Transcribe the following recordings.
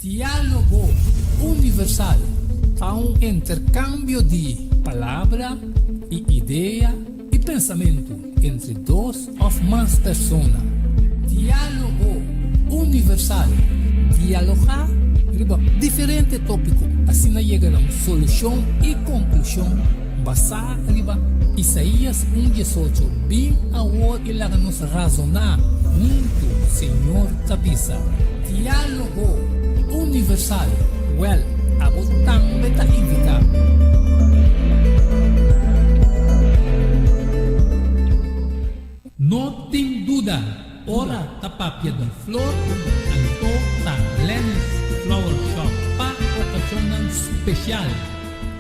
Diálogo universal a un intercambio de palabra y idea y pensamiento entre dos o más personas. Diálogo universal. Dialogar sobre diferentes tópicos. Así llegarán solución y conclusión basada en Isaías 1:18. Bien ahora y háganos razonar junto, Señor Tabisa. Diálogo universal. Well, a vos también te invita. No ten duda, ora tapapia de flor, anto ta Lenny's Flower Shop pa ocasión especial.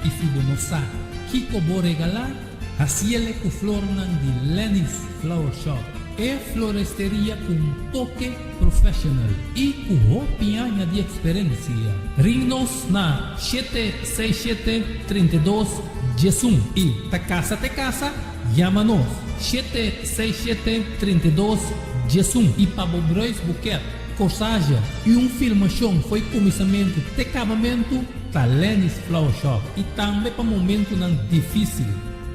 Y si vos no sabes, Kiko bo regalar, haciele ku flor de Lenny's Flower Shop. É floresteria com toque profissional e com roupinha de experiência. Ring-nos na 767-32-11 e ta casa, chama-nos 767-32-11 e para Bobrois Buquet, corsagem e filmação foi comissamento de acabamento da Lenny's Flower Shop e também para momento difícil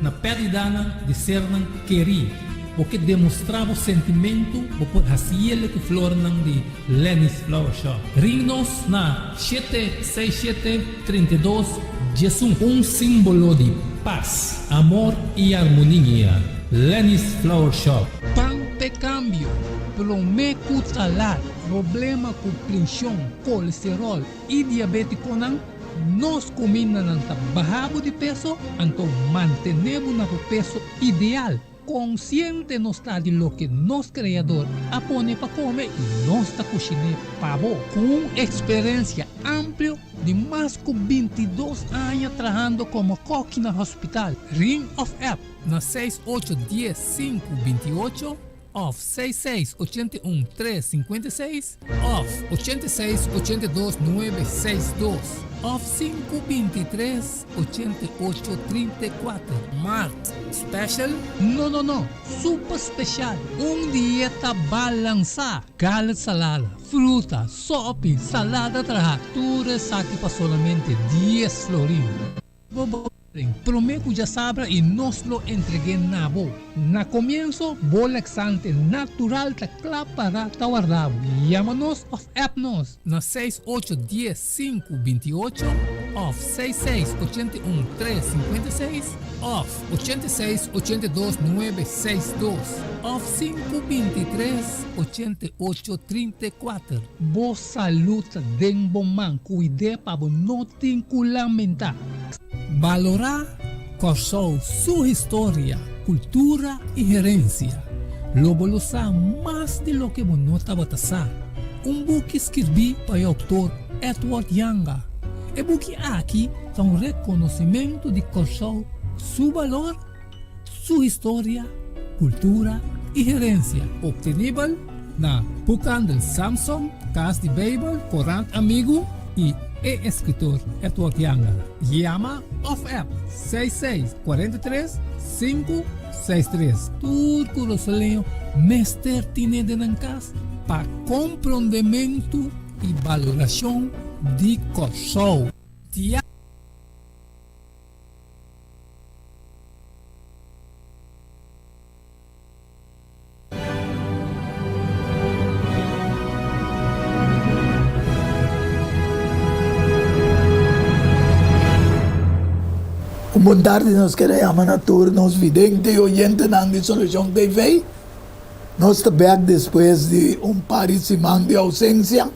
na perda de ser querido. Porque demonstrava o sentimento por haciele que flor de Lenny's Flower Shop. Ring-nos na 767-32-11, símbolo de paz, amor e harmonia. Lenny's Flower Shop. Pan de cambio, prometo talar, problema com pressão, colesterol e diabetes nós combinamos barrabo de peso, então mantenemos o peso ideal. Consciente no está de lo que nos creador apone para comer y nos está cocinando pavo con experiencia amplia de más de 22 años trabajando como cook en el hospital. Ring of App na 6810-528 of 6681-356 of 8682-962 of 523-8834. Mart Special? No. Super special. Dieta balançada. Carne salada, fruta, sopa, salada trajatura, saque para solamente 10 florins. Prometo ya sabrá y nos lo entregué na bo. Na comienzo, laxante natural ta para ta guardado. Llámanos of appnos na 6810-528 of 6681-356 of 8682-962 of 523-8834. Vos saluta den bom man, cuide para no tinculamentar. Valorar Corsol, su historia, cultura y herencia. Lo valora más de lo que no estaba tasar. Un buque escribí para el autor Edward Yanga. El buque aquí es un reconocimiento de Corsol, su valor, su historia, cultura y herencia. Obtenible na Bucan del Samsung, Cas de Babel, Corant Amigo y escritor Edward Yanga. Llama of App 6643-563. Turco Rosaleo, Mester tiene de Nancas para comprendimiento y valoración de Corsol. Boa tarde, nós queremos a todos videntes e oyentes de Solução TV. Nós estamos back depois de parecimento de ausência.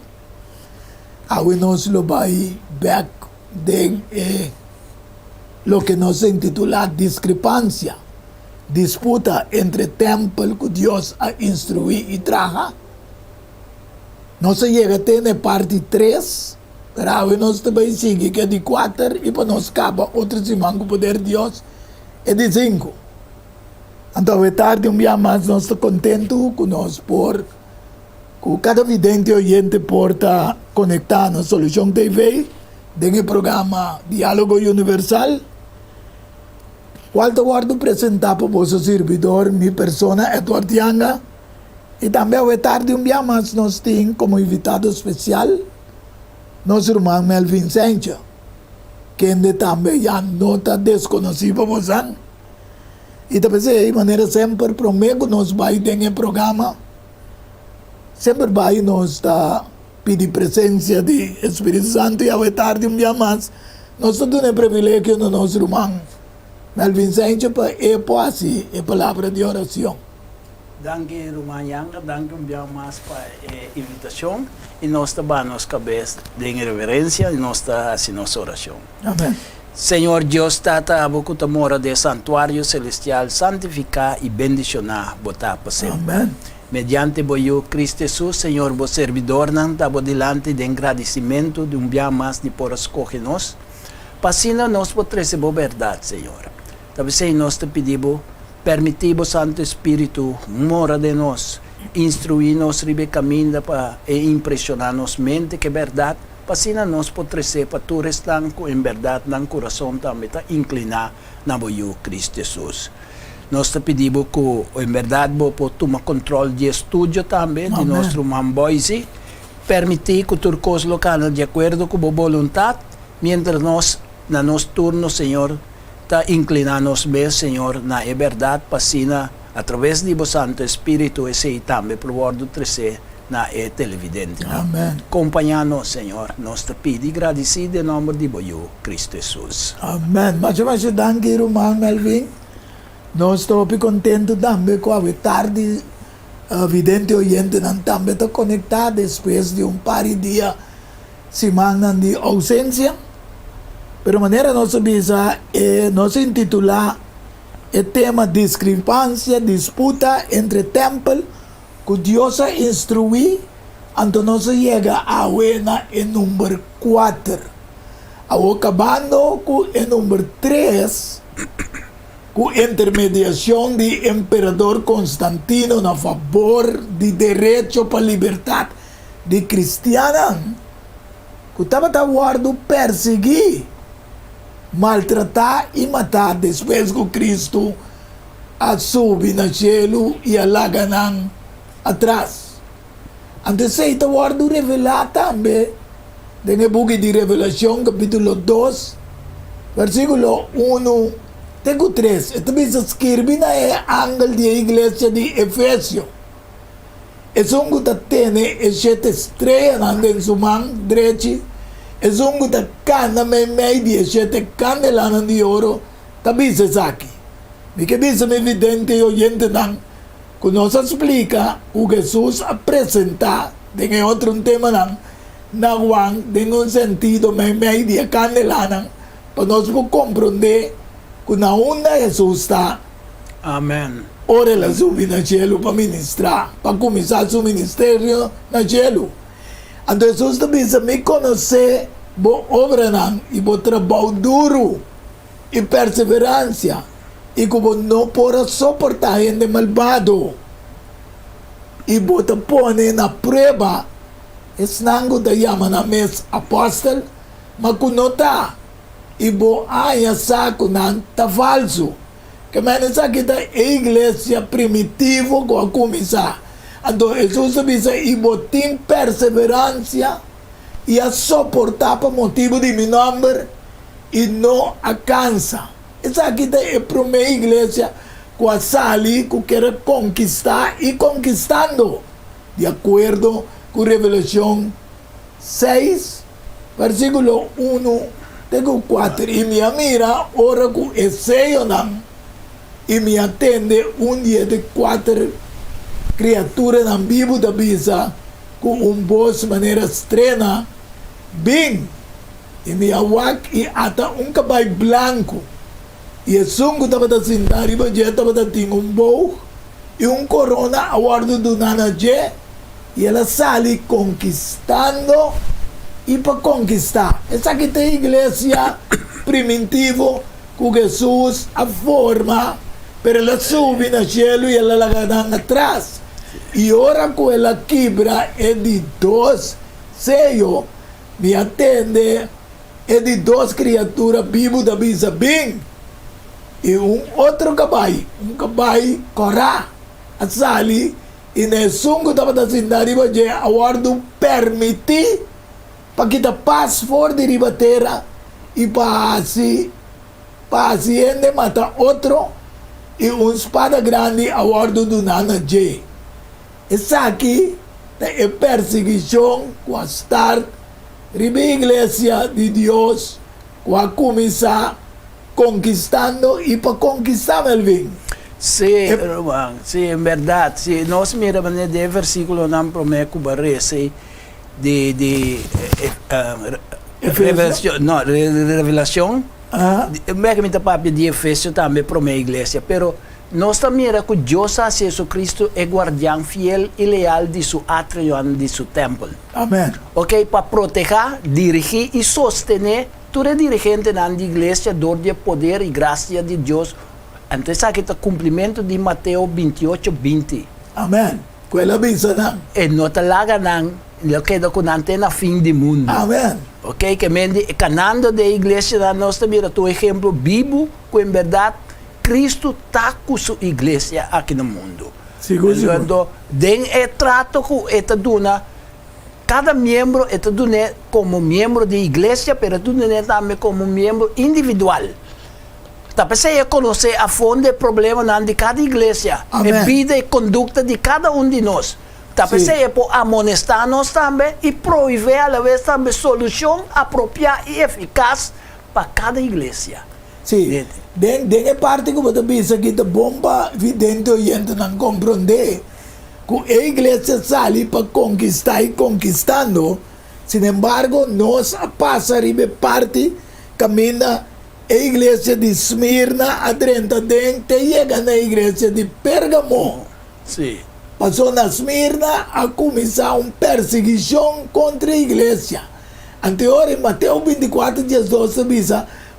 Agora nós vamos back de lo que nos intitula discrepância, disputa entre templo que Deus a instruir e traga. Nós chegamos até parte 3. Pero nós também seguimos que é de 4 e para nós acaba outro semana com o poder de Deus é de 5. Então, é tarde dia mais nós estamos contentes com nós por cada vidente oyente por estar conectado na Solução TV, no programa Diálogo Universal. Qual eu guardo apresentar para o vosso servidor, minha persona, Edward Yanga. E também é tarde dia mais nós temos como invitado especial nosso irmão Melvin Sencha, que ainda também já não está desconhecido para você. E também, de maneira sempre, prometo que nós vamos ter um programa, sempre vai nós pedir presença do Espírito Santo e à tarde um dia mais. Nós temos o privilégio no nosso irmão Melvin Sencha para assim a palavra de oração. Danke Rumanyanga, danke um dia mais para a invitação e nós trabalhamos nossa cabeça de reverência e nós está assim nossa oração. Amém. Senhor Deus, tata aboco tamora de santuário celestial, santificar e bendicionar, botar para sempre. Amém. Mediante boio Cristo Jesus, Senhor, vos servidor, não estava delante de agradecimento de dia mais de por escolher nós, para nós por receber verdade, Senhor. Talvez nós te pedimos, permitimos Santo Espírito, mora de nós, instruir-nos, ribe caminho para impressionar-nos mente que é verdade, para nós podemos ser para tu restar em verdade, no coração também, para inclinar na boio Cristo Jesus. Nós te pedimos que, em verdade, você tomar controle de estúdio também, de nosso irmão Boise, permitir que tudo coisa local de acordo com a vontade, mientras nós, na nosso turno, Senhor, está inclinar-nos bem, Senhor, na verdade, para através de você Santo Espírito, esse também, por ordem de trazer na televidente. Amém. Acompanhar-nos, Senhor, nós te pedimos agradecido em nome de Boio Cristo Jesus. Amém. Mas danke, irmão Melvin. Nós estamos contentes também com a tarde, vidente oyente, também está conectado depois de par de dias, semana de ausência. Pero maneira nossa visa nós intitular o tema discrepância, disputa entre templo que Deus instruir, então nós chega a wena em número 4. Acabando com o número 3, com intermediação do imperador Constantino a favor do direito para a liberdade de cristianos, que estava guardando perseguir, maltratar e matar depois que Cristo subiu no céu e alaga atrás. Antes de está guardando revelar também, no book de Revelação, capítulo 2, versículo 1, Tego 3, ito bisa escrever na angle da igreja de Efésio. Esung ta tene e 7 estrelas nandun sumang direito. Esung ta kana may di 7 candelas de ouro. Tabisa saki. Mi que bisa me evidente oyente nang kung nos explica o Jesus apresenta dengan outro tema nang nawang dengan sentido may di candela nang para nós compreender na una Jesus está. Amém. Ora ela subiu no cielo para ministrar, para começar seu ministério no cielo. Então Jesus também me conhecer, boa obra e bom trabalho duro e perseverança e como não pode suportar gente malvado e bota pone na prova, esse nango da chama na mesa apóstolo, mas que não está. Ibo aya saco nan ta falso. Que mensa kita igreja primitivo com a começar. Então Jesus bisa ibo tem perseverança e a suportar por motivo de meu nome e não alcança. Essa kita é para uma igreja com a sali que quer conquistar e conquistando. De acordo com Revelação 6, versículo 1. Tengo 4 e minha mira ora com esse não e me atende dia de 4 criaturas na vivo da bisa com voz maneira estranha bem e me awak e ata caballo branco e o sungo estava da sentar e já estava da tinha bow e corona aguardo do nanaje e ela sale conquistando e para conquistar. Essa aqui tem igreja primitivo com Jesus a forma, pero ela sube no cielo e ela larga atrás. E ora com ela quebra é de 2 sellos, me atende, é de 2 criaturas vivas da bisa bem. E outro caballo, corá, a sali, e nesse sungo estava da cidade, e aguardo permitir para kita pass for de ribatera e paciente mata outro e espada grande a bordo do nana J. Essa aqui é perseguição com a start riba igreja de Deus com a começar conquistando e para conquistar Melvin. Sí, Román, sí, en verdad, sí, nos miramos de versículo nan promeco barrese de revelación, no, revelación. Me que me papi de Efésio também para a igreja, pero nós também mira que Deus a Jesucristo é guardião fiel e leal de seu átrio de seu templo. Amém. Ok, para proteger, dirigir e sostener todo dirigente na igreja dor de poder e graça de Deus. Então, aqui está o cumprimento de Mateus 28:20. Amém. Quella bisa na. E não talaga nang, lo que do kunante na fim do mundo. Amém. Ok, que mendi canando da igreja da nossa mira tu exemplo vivo, que em verdade Cristo está com sua igreja aqui no mundo. Seguro. Então, den é trato com esta duna. Cada membro é duna como membro da igreja, pero duna também como membro individual. Tapi saya conhecer a fundo o problema de cada igreja, a vida e conduta de cada de nós. Tapi saya pode amonestar nós também e prover a la vez também solução apropriada e eficaz para cada igreja. Sim. Den é parte que você pensa que a bomba vidente oriente não compreende que a igreja sai para conquistar e conquistando, sin embargo, nós passa a parte caminha a igreja de Esmirna a 30 dente chega na igreja de Pérgamo. Sim. Passou na Esmirna a começar uma perseguição contra a igreja. Anterior, em Mateus 24:12, diz: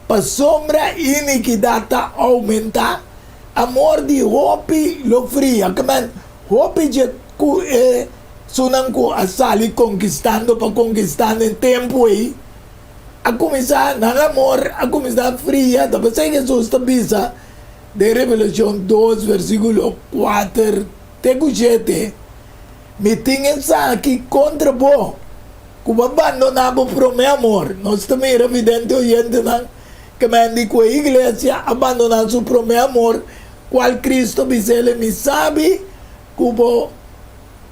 para sombra iniquidade aumentar, amor de roupa lo fria. Kaman, roupa de sunang ko a sali conquistando para conquistar em tempo aí. A começar na amor, a começar fria, depois que Jesus está de Revelação 2, versículo 4, até 7, me tinha aqui contra bo, como abandonava para o meu amor. Nós também era evidente oriente que me com a igreja abandonar seu meu amor, qual Cristo ele me sabe, como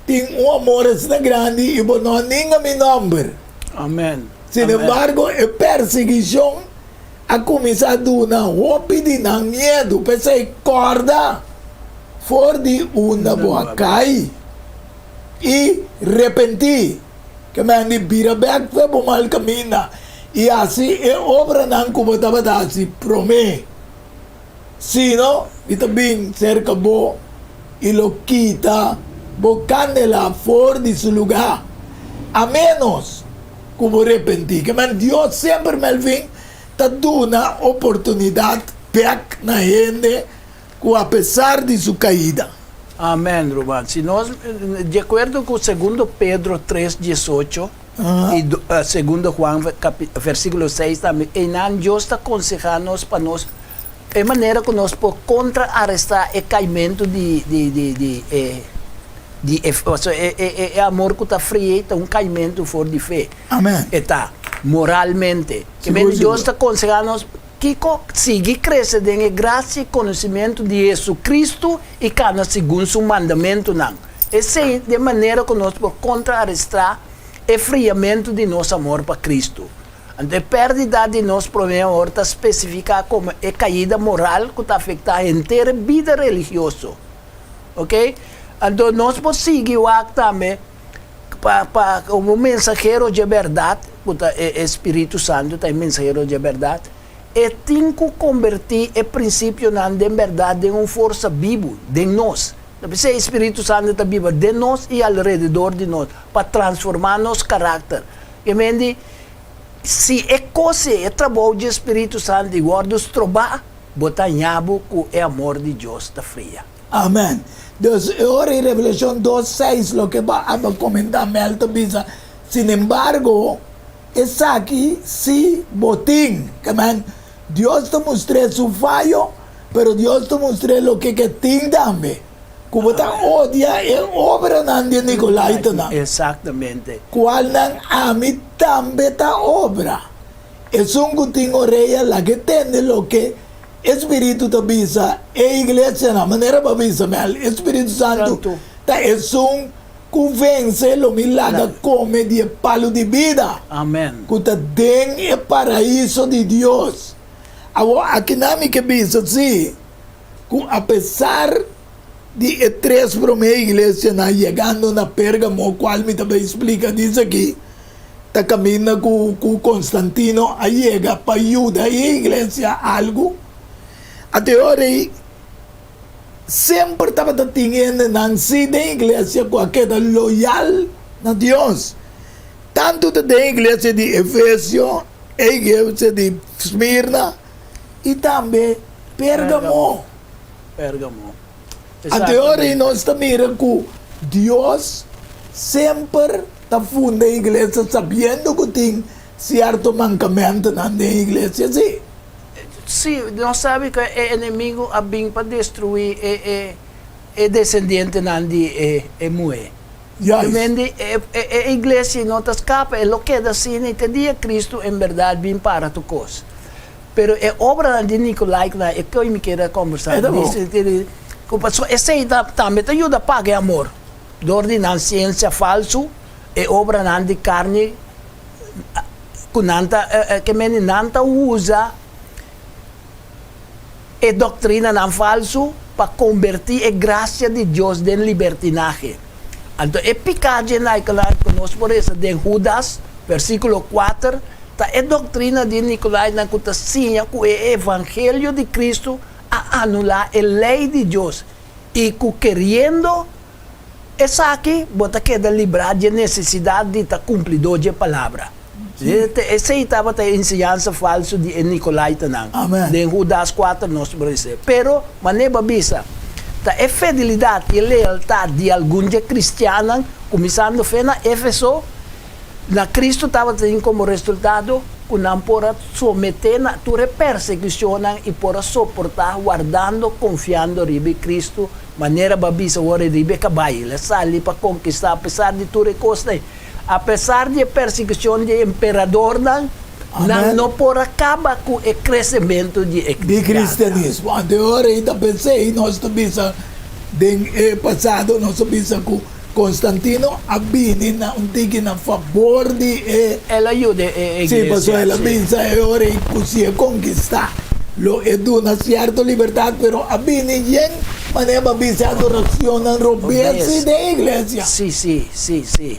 tem amor assim grande e não ninguém me nome. Amém. Sin embargo, a perseguição a começar a dar roupa de medo, pensei corda, for de uma boa cai e arrepentir, que me andi vira back foi para mal caminho e assim é obra não como estava assim promete, sino e também cerca bo e lo quita, bocándola for de seu lugar, a menos como arrepentir, que Deus sempre me está dando uma oportunidade back na gente, que apesar de sua caída. Amém, Ruben. Se nós, de acordo com 2 Pedro 3:18 e 2 João versículo 6 também, e não Deus está aconselhando para nós, é maneira que nós podemos contra-arrestar o caimento é amor que está frio, é caimento fora de fé. Amém. Está moralmente. Que Deus está aconselhando que seguir crescendo em graça e conhecimento de Jesus Cristo e cada segundo seu mandamento. Essa é de maneira que nós podemos contra-arrestar o friamento de nosso amor para Cristo. A perda de nosso problema está especificada como a caída moral que está afetando a inteira vida religiosa. Ok? Então, nós podemos seguir também para como mensageiro de verdade, o Espírito Santo é mensageiro de verdade, e tem que convertir o princípio de verdade em uma força viva de nós. O Espírito Santo está vivo de nós e ao redor de nós, para transformar nosso caráter. E se é coisa, é trabalho do Espírito Santo, e guarda trobar, botar em abo com o amor de Deus da fria. Amém. Deus, agora em Revelação 2:6, lo que va a comentar Melto Bisa, sin embargo, essa aqui se botim, que Deus te mostrou seu falho, pero Deus te mostrou lo que tem também. Como está odia é obra de Nicolai também. Exatamente. Qual não ami también ta obra. Es un cutín oreja la que tiene lo que Espíritu te avisa, e iglesia, la manera para avisar, el Espíritu Santo, ta es un que vence lo milagro come de palo de vida. Amen. Que ta den el paraíso de Dios. Aquí nada que avisa, sí, que a pesar de tres promesas iglesia na llegando na Pérgamo, cual me também explica, dice aquí, ta camina con Constantino, a llega para ayudar a iglesia algo. A teoria, sempre estava teniendo na da iglesia com aquela loyal a Deus. Tanto da iglesia de Efésio, a iglesia de Esmirna e também Pérgamo. A teoria nós estamos mirando que Deus sempre está fundando a igreja sabendo que tem certo mancamento na igreja, sim. Sim, nós sabemos que o inimigo ha vindo para destruir o descendente de Moé. Quindi a igreja não está escapa, é o que é assim, entendia Cristo em verdade vim para tu coisa. Pero a obra de Nicolai, é que eu me quero conversar. Essa aí também te ajuda a pagar amor. De ordinar ciência falso, é obra de carne, que menina usa e doutrina não falso para convertir a graça de Deus em libertinagem. Então, é picagem na claro conosco por isso de Judas, versículo 4, tá é doutrina de Nicolai na que que o evangelho de Cristo a anular a lei de Deus e que querendo essa aqui bota que da livrar de necessidade de estar cumpridor de palavra. Esse aí estava a ensinança falsa de Nicolai Tanang. De Judas 4, nós por isso. Pero, maneira bisa, a fidelidade e lealdade de alguns cristianos, começando fé na Éfeso, na Cristo estava tendo como resultado que não pode submeter a tua perseguição e pode suportar, guardando, confiando em Cristo, maneira babisa, ora em cabalho, ele sai para conquistar, apesar de tudo costa. Apesar de perseguição de imperador, não pode acabar com o crescimento de cristianismo. Agora, ainda pensei, nós também no passado, nós pensamos que Constantino avvenne un tigre a favore di ela ajuda a igreja. Sì, pasó ela pensa e ora così è conquista. Lo è una certa libertà, però avviene in maniera bisa adorazione robesi de iglesia. Sì.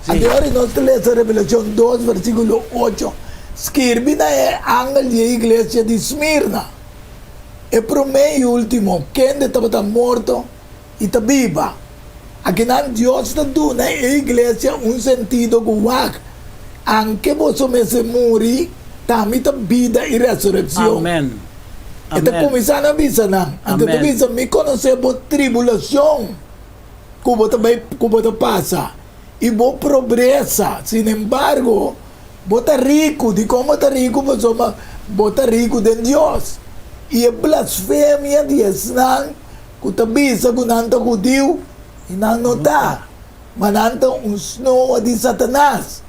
Allora in nostra lettura Revelazione 2, versículo 8, scrive na angel di iglesia di Smirna. E per me ultimo, che estava morto e sta viva. Aqui não Deus está dando a igreja sentido que anche você se morre, também tem vida e ressurreição. Amém. Então começando a avisar, então avisa me conhecer por tribulação que você passa e você progressa. Sin embargo, você está rico, de como está rico, você está rico de Deus. E a blasfêmia de Islam, que está avisa que não está judeu, e não nota, mas não snow de Satanás.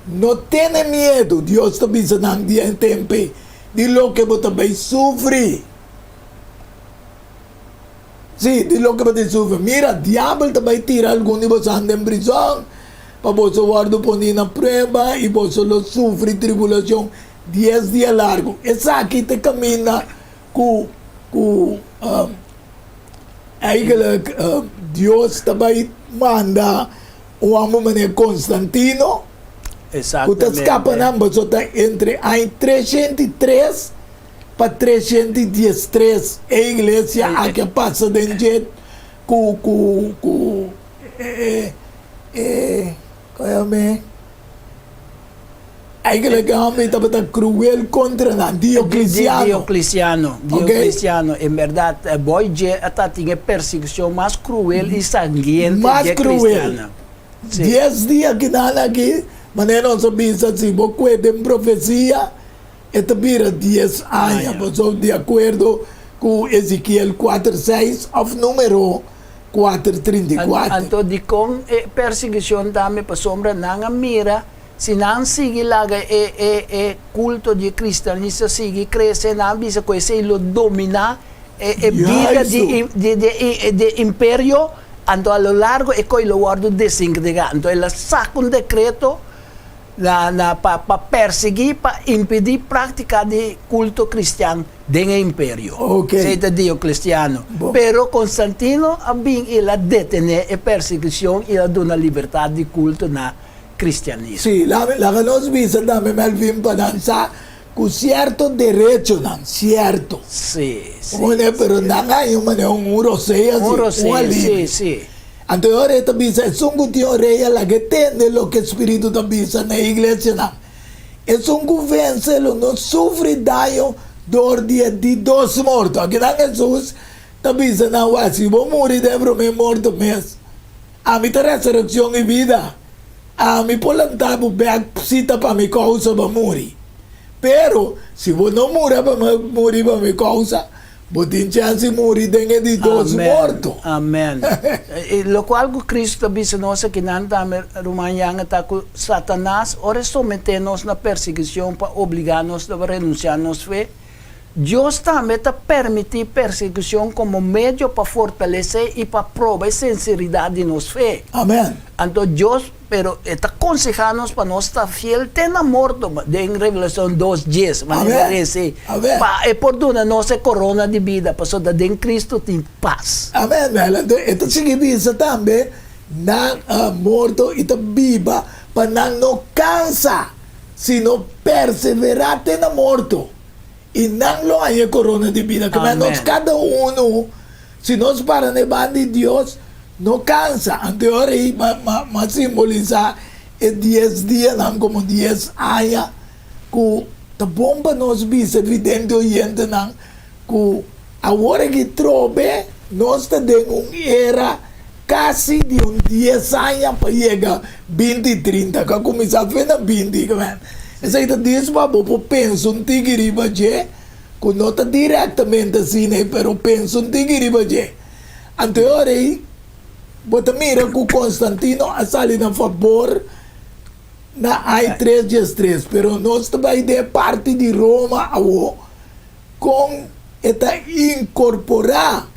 Não tenha medo, Deus está avisando em tempo de lo que você vai sofrer. Sim, de lo que você sofre. Mira, o diabo vai tirar algum de vocês em prisão, para você guardar por na prova e você sofre tribulação 10 dias largo. Essa aqui te camina com Deus também manda um homem Constantino. Exatamente. Que escapa entre 303 para 313 a igreja a que passa de jeito a igreja estava cruel contra Diocleciano. Diocleciano, em verdade, boy até tinha perseguição mais cruel e sanguínea. Mais cruel. 10 dias que nada aqui, mas não sabia se você tem profecia, esta vira 10 anos, de acordo com Ezequiel 4:6, ou número 4:34. Então, de com perseguição também para sombra não mira se non si laga e culto di cristianismo si cresce, non bisa questo lo domina e vita di imperio, anto a lo largo e poi lo guardo desintegrando. E la sacca un decreto pa perseguire, pa impedire pratica di culto cristiano dell'imperio. Okay. Siete Dio cristiano. Boh. Però Costantino abbiamo la detenere e persecuzione e la dona libertà di culto na cristianismo. Sì, la nos visa da me Melvin Pananza con certo diritto, non certo. Sì, sì. Non è però nanga io me ne un uro sei Sì. Ante ore tabisa es un gutio reya la que tende lo que espíritu tabisa na iglesia na. Es un vence lo no sufre daño dor dia di dos morto. Aquí na Jesús tabisa na wasi bo muri debro me morto mes. A mi ta resurrección y vida. A mi polantabo back sita pa mi causa ba muri. Pero si vos no mura pa muri pa mi causa, botin chance muri dengue di dos morto. Amen. Lo qual Cristo bisa nosa kinanta rumanyanga taku Satanás ora someternos na perseguição para obrigar-nos a renunciar-nos fé. Deus também está permitir perseguição como meio para fortalecer e para provar a sinceridade de nossa fé. Amén. Então Deus pero está aconsejando-nos para nós estar fiel até na morte, em Revelação 2:10. E por dona nossa corona de vida, para só em Cristo tem paz. Amén. Ito significa também na morto ita viva para não cansa, sino perseverate na morto. E não lo haya corona de vida. Que nós cada se nós para nevar de Deus, no cansa. Ante ahora ma simboliza 10 dias, não como 10 anos, que a bomba nos visa evidente oyente, não, que agora que trobe, nós estamos em uma era quase de 10 anos para chegar 20 e 30, que começar a fazer 20, essa aí diz para eu penso um tigre baje, que não está diretamente assim, pero penso um tigre baje. Ante ahora bota mira que Constantino a sali na favor na ai 3:3, pero nós também de parte de Roma com esta incorporar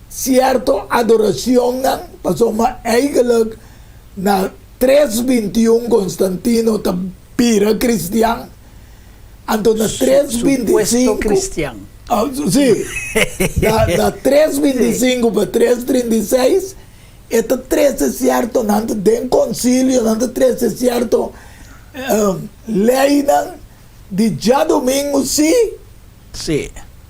certo adoração não passou mas eigenlijk na 3:21 Constantino ta pira cristiano então na 3:25 cristiano. Sim, da 3:25 para 3:36, esta 3 é certo, não tem concílio, não 3 é certo, lei de já domingo, sim,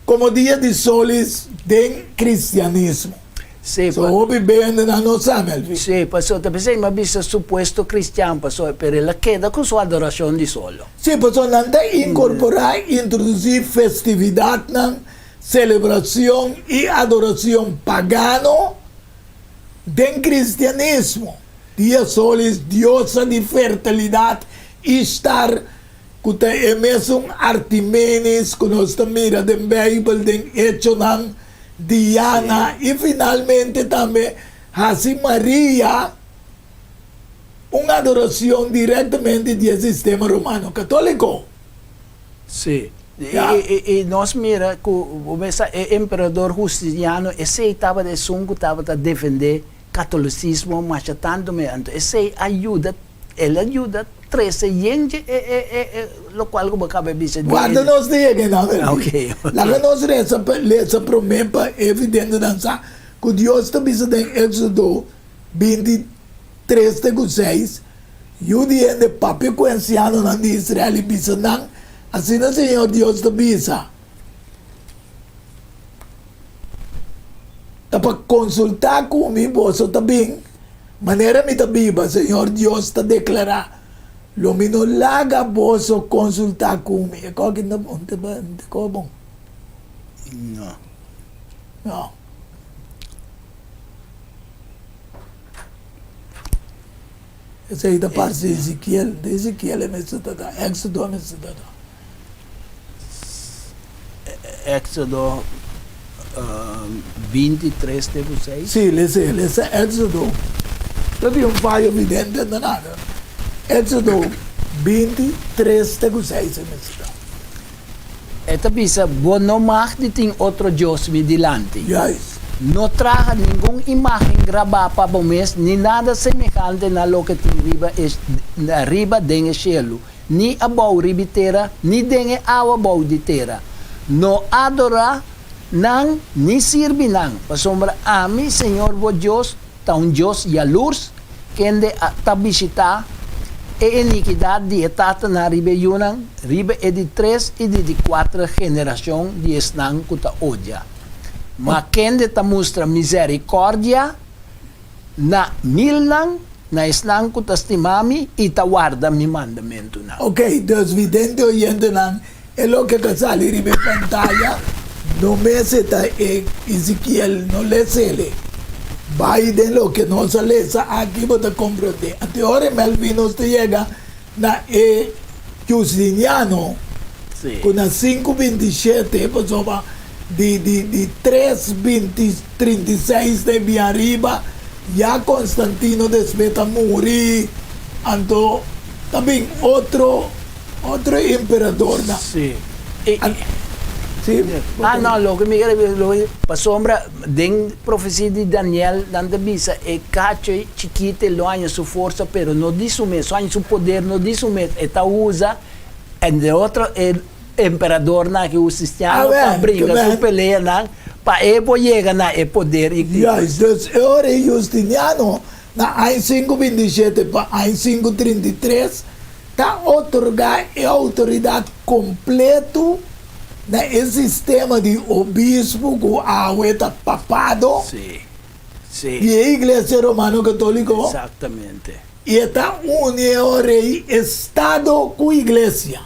como dia de solis, tem cristianismo. Sì, so bene na nossa melvi. Sì, passò, pensai ma visto supposto cristiano, passò per la chiesa con sua adorazione di solo. Sì, passò nanda incorporar, introdurre festividad, celebración y adoración pagano del cristianismo. Dia solis, diosa de fertilidad, estar kuta emeson Artimenes, conosco mira den Bible, den hecho nan Diana, y finalmente también Hasi María, una adoración directamente del sistema romano católico. Sí. E nós mira que o imperador Justiniano esse estava de sungo estava a defender catolicismo mas tanto me esse ajuda ele ajuda 13 gente lo qual como acaba de dizer guarda nós diga não ok lá nós essa promessa evidente dança que Deus está dizendo em Éxodo 23:6 Judeu de papi coenciano de Israel e bisanang assim o Senhor Deus te bisa. Para consultar comigo, você também, maneira me tabiba, Senhor Deus te declarar, lo mino laga você consultar comigo. É que não é bom. Não. Essa aí da parte de Ezequiel é mesmo, Éxodo é mesmo. Éxodo 23:6. Sì, le Éxodo. Proprio un paio evidente da nada. Éxodo 23, tego 6. Esta bisa, vos no más de tin otro Dios mi delante. Yes. No traja ninguna imagen grabada para vos, ni nada semejante a lo que tem arriba en el cielo, ni abajo riba terra, ni en agua abajo de terra. No adora nan, ni sirve nan. Pasombra a mí, Señor vos Dios, ta un Dios y a luz, que ende ta visita e iniquidad de etata na riba yunan, riba e de 3 e de 4 generación de esnan kuta odia. Ma kende ta mostra misericórdia na milnan, na esnan kuta estimami e ta guarda mi mandamento na. Ok, dus vidente oyente nan, es lo que sale ribe pantalla, no me seta Ezequiel, no le sele. Biden lo que no sale aquí vos comprende. Ante ahora Melvin nos te llega na Justiniano Sí. con a 5:27 pasó va de 3:36 de via arriba ya Constantino después morir anto también otro emperador na. Sí. Sí, No, lo que me quiere pasombra, den profecía de Daniel, dando visa, cacho chiquito, lo año su fuerza, pero no dice su año su poder, no dice esta usa, en de otro, el emperador, na, que usa cristiano, para brincar su pelea, na, para llegar na el poder. Yes, dus ahora Justiniano, na 5:27 para 5:33, está otorgar a autoridade completo na esse sistema de obispo com a ueta papado Sí, sí. e a igreja romano católico Exactamente. e está união rei estado com a igreja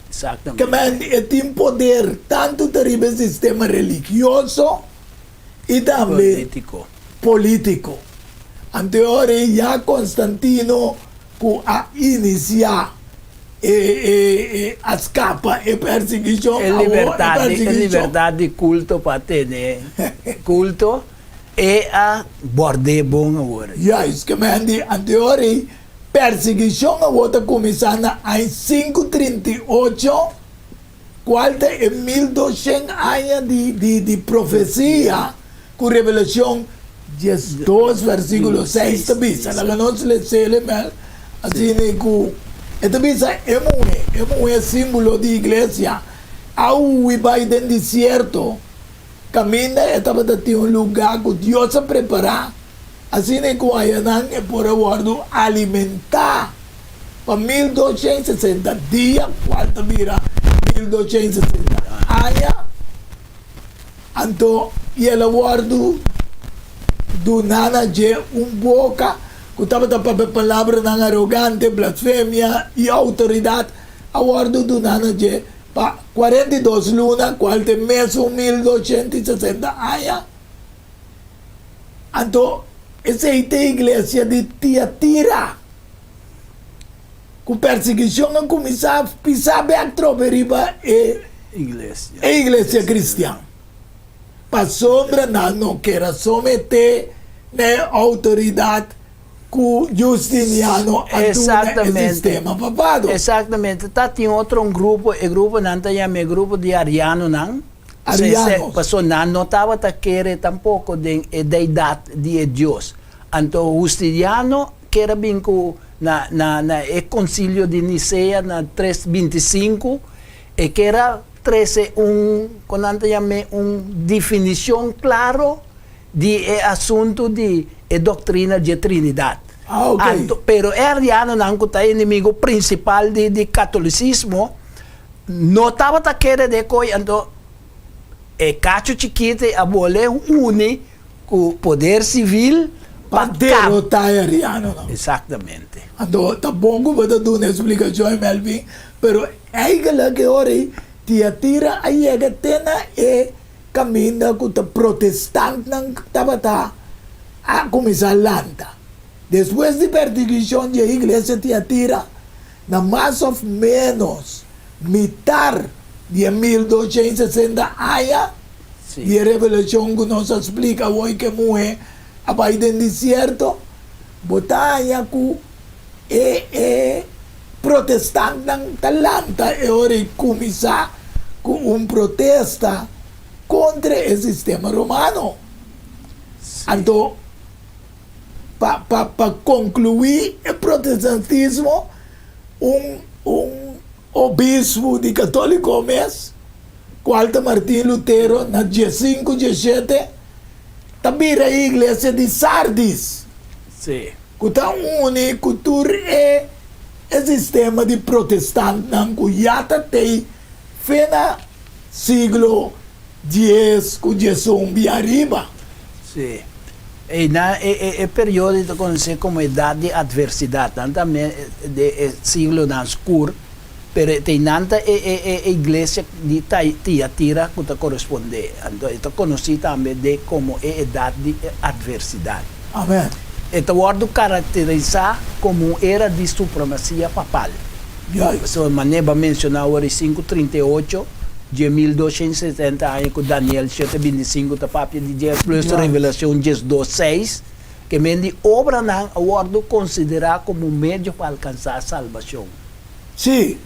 que Exactamente. tem poder tanto terrible sistema religioso e também político. Anteriore já Constantino com a iniciar a escapa e perseguição Liberdade de culto para ter culto e a borde bom agora. Yes, que mandi anteriore perseguição a outra começando em 538, quarta e 1200 anos de profecia com revelação 12 versículo 6 também. Ela não se lê assim que então, é símbolo de igreja. Ao vai dentro do deserto, caminha, estava em um lugar que Deus preparar. Assim é que o Ayanan é por aguardo alimentar para 1260 dias, quarta vira 1260 anos. Então, e ele aguardo do nana de boca. Kutaba ta palavra ng arrogante, blasfemia e autoridade, awardo do nana je pa 42 luna, qualte meso 1260 anos. Anto, essa é a igreja de Tiatira. Com perseguição a começar a pisar bem troveriba e igreja cristã. Para sombra não queira someter na autoridade com Justiniano Exatamente. sistema papado. Exatamente. Tinha outro grupo, o grupo não chama grupo de Ariano não. Arianos. Passou não estava a querer tampouco de deidade de Deus. Então Justiniano que era bem na concílio de Nicea na 325 e que era 13 quando chama definição claro de assunto de doutrina de Trinidade. Okay. Pero Ariano não é inimigo principal de catolicismo, não estava a querer de coisa, então cacho chiquito abole une com o poder civil para derrotar Ariano. Exatamente. Então, tá bom que você dá uma explicação, Melvin, pero é que ora Tiatira aí é que tem caminho com o protestante não estava a começar lanta. Depois de perseguição da igreja Tiatira, na mais ou menos metade de 1260 anos, e a revelação que nos explica hoje que morre a país do deserto, botar com protestante ng Talanta e ora comiça com protesta contra o sistema romano. Então, para concluir o protestantismo, obispo de católico mês, Quarta Martim Lutero, na dia 5, dia 7, também a igreja de Sardis. Sim. Que está único, é o sistema de protestante que já tem fena siglo X, que já são bem arriba. Sim. E período que conhece como idade de adversidade, também de siglo escuro, pero tem nanta igreja de Tiatira que corresponde. Então, é conhecido também de como idade de adversidade. Amém. Este word caracteriza como era de supremacia papal. So, maneba mencionar o 538 de 1270 anos com Daniel 7:25 da papia de Deus plus revelação 10:2:6 que mendi obra não o word considerar como meio para alcançar a salvação. Sim.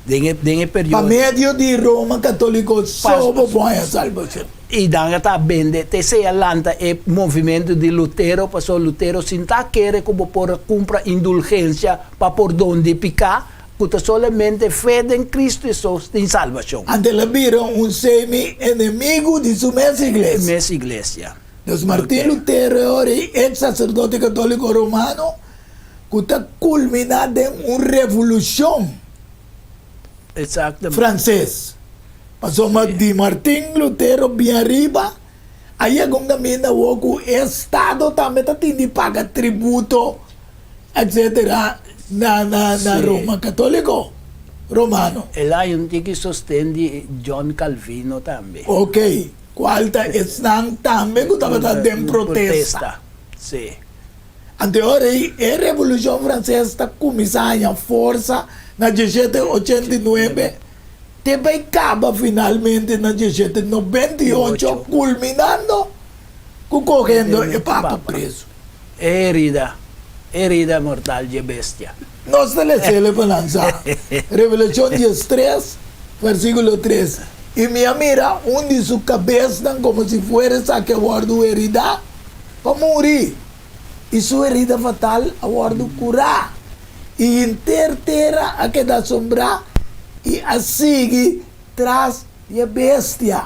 Dengue período. Para meio de Roma católico só põe a salvação. E danga tá bende te se alanta e movimento de Lutero passou Lutero sin tá querer como por compra indulgência para por donde picar que solamente fede em Cristo Jesus tem salvação. Ante la viram semi-inimigo de sua mesma igreja. Mesma igreja. Dos Martim Lutero ora ex-sacerdote católico romano que está culminado em uma revolução Exatamente. francesa. Passou de Martim Lutero bem arriba, aí quando mina o Estado também está tendo que pagar tributo, etc. na Roma católico romano. E lá yung tiki sostende John Calvino também. Ok. Qualta estão também que estava dando protesta. Sim. Ante ora a Revolução Francesa começou a força na 1789. Também acaba finalmente na 1798, culminando com correndo o Papa preso. Herida mortal de bestia. Nós telecele para lançar. Revelação 13, versículo 3. E me mira de sua cabeça como se fosse que guardo herida para morrer. E sua herida fatal a guardo curar. E interterra a que da sombra e a sigue tras de bestia.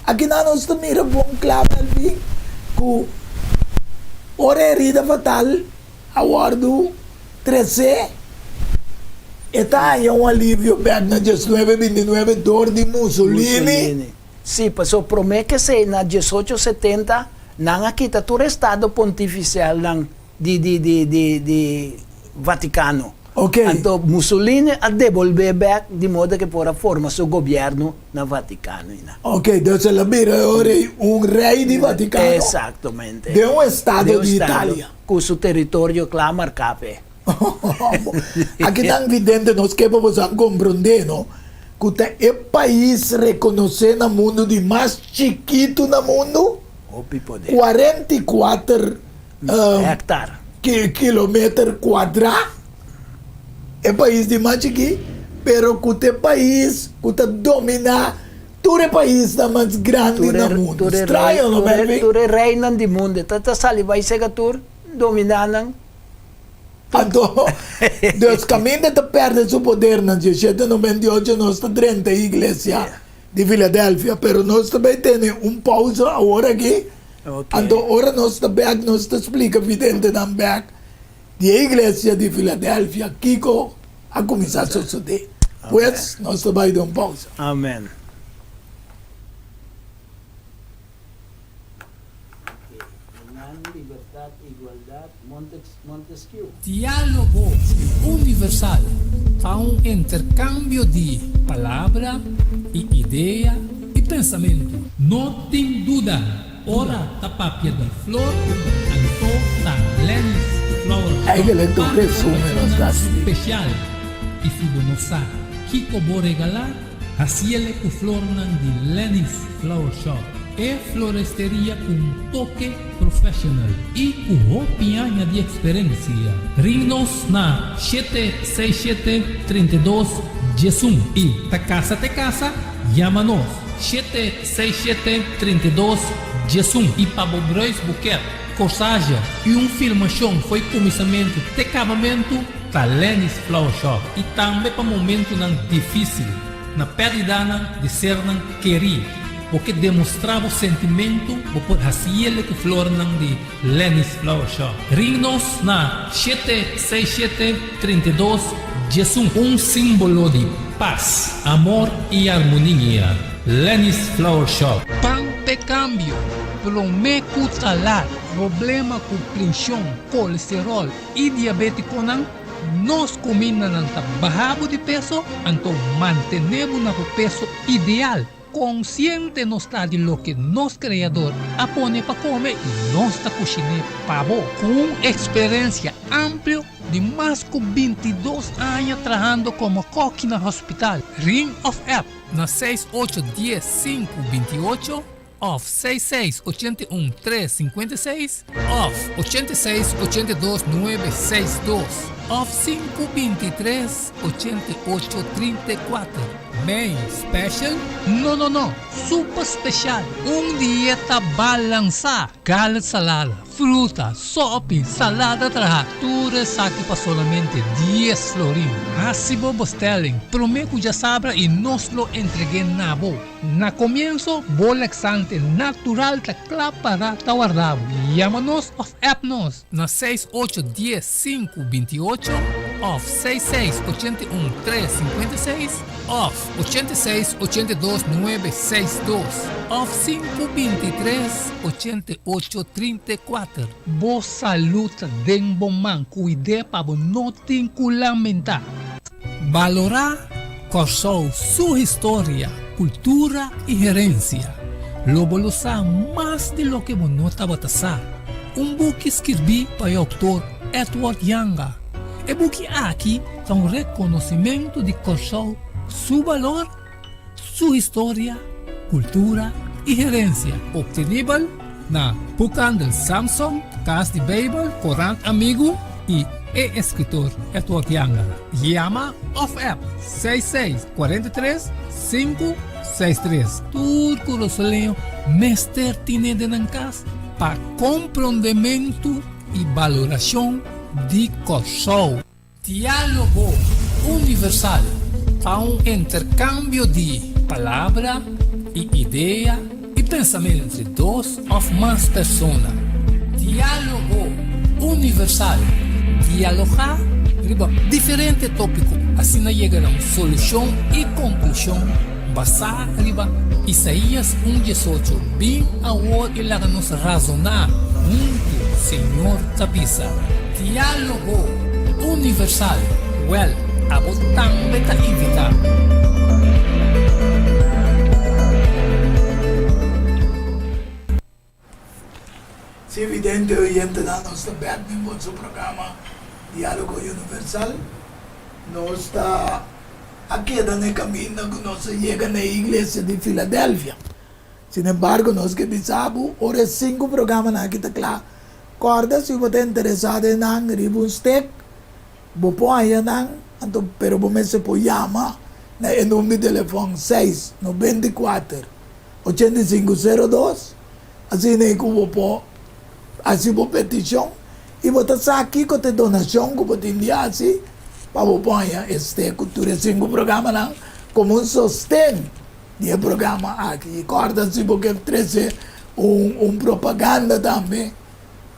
Aqui nós mira bom claro ali que ora herida fatal a guardo 13 está em alívio back na 1929 dor de Mussolini. Sim, passou promete que se na 1870 não aqui está todo estado pontificial de Vaticano. Ok. Então Mussolini a devolver back de modo que pode formar seu governo na Vaticano. Ok, então ela vira ora rei de Vaticano. Exatamente. De estado de Itália. Com seu território claro marcado. Aqui é evidente nós que vamos compreender, não? Que o país reconhecido no mundo de mais chiquito no mundo, 44 hectares quilômetros quadrados, é país de mais chiquito, pero que o país que domina todo o país mais grande no mundo. Estranho, não é? Todo reino do mundo, tanta sali vai ser que dominando. Então, Deus caminha de perder seu poder na 1798, nós temos 30 igrejas de Filadélfia, mas nós também temos pausa agora aqui. Então, agora nós explica evidente também de igreja de Filadélfia, que a começar a suceder. Pois, nós também damos pausa. Amém. Diálogo universal a um intercâmbio de palavra e ideia e pensamento. Não tem dúvida, ora da papia da flor, anto da Lennis Flower. Aí que ele tu resume nos casos. Especial. E se não sabe que vou regalar, assim ele com flor de Lennis Flower Shop. é floresteria com toque profissional e com opinião de experiência. Ring-nos na 767-32 Jesum e te casa, chama-nos 767-32 Jesum e para o Brois Buquet, corsagem e filmação foi começamento de acabamento da Lenis Flower Shop e também para momento não difícil na perda de ser não querer porque demonstrava o sentimento por fazer que flor não de Lenis Flower Shop. Ring-nos na 767-32 Jesum, símbolo de paz, amor e harmonia. Lenis Flower Shop. Pan de cambio, prometo talar, problema com pressão, colesterol e diabetes não, nós comemos não bajamos de peso, então mantenemos no peso ideal. Consciente não está de lo que nosso criador apone para comer e nós está cozinhando para vos, com experiência ampla de mais de 22 anos trabalhando como coque no hospital. Ring of App na 6810-528 off 6681-356 off 8682-962 off 523-8834. Bem special? Não, super special. Dieta balançada, carne salada, fruta, sopa, salada traja, tudo aqui para somente 10 florin. Assim vos telling, prometo já sabe e nós lo entreguei na bo. Na comienzo, laxante natural ta para ta guardado. Llámanos of appnos na 6810-528 off 6681-356 off 8682-962 off 523-8834. Boa saúde de bom man, cuide para não te lamentar. Valorar corsou sua história, cultura e herência. Lobo lo sabe mais de lo que você não estava a book escrevi para o autor Edward Younger. E book aqui é reconhecimento de Corsou, seu valor, sua história, cultura e herência. Obtenível na Bookhandel Samsung, Casa de Bible, Corante Amigo e escritor Edward Younger. Llama of App 6643-563. Tudo o solinho, mestre tiene de nancas para compreendimento e valoração de Corsou. Diálogo universal a intercâmbio de palavra e ideia e pensamento entre duas ou mais pessoas. Diálogo universal. Dialogar sobre diferentes tópicos, assim chega a uma solução e conclusão basada em Isaías 1:18. Bem agora e lá nos razonar junto, Senhor Tapisa. Diálogo universal. Well, a botão beta invita. Se evidente oyente da nossa bem no nosso programa Diálogo Universal, nós está aqui no caminho que nós chega na igreja de Filadélfia. Sin embargo, nós que sabemos, ora 5 programas aqui está claro. Corda, se você está interessado em um step, você pode ir então, pero você pode chamar no número de telefone 694-8502, assim que você pode assim por petição e você está aqui com a donação que você envia assim para você pôr este cultura 5 programa como sostém do programa aqui. Corda se porque trazer propaganda também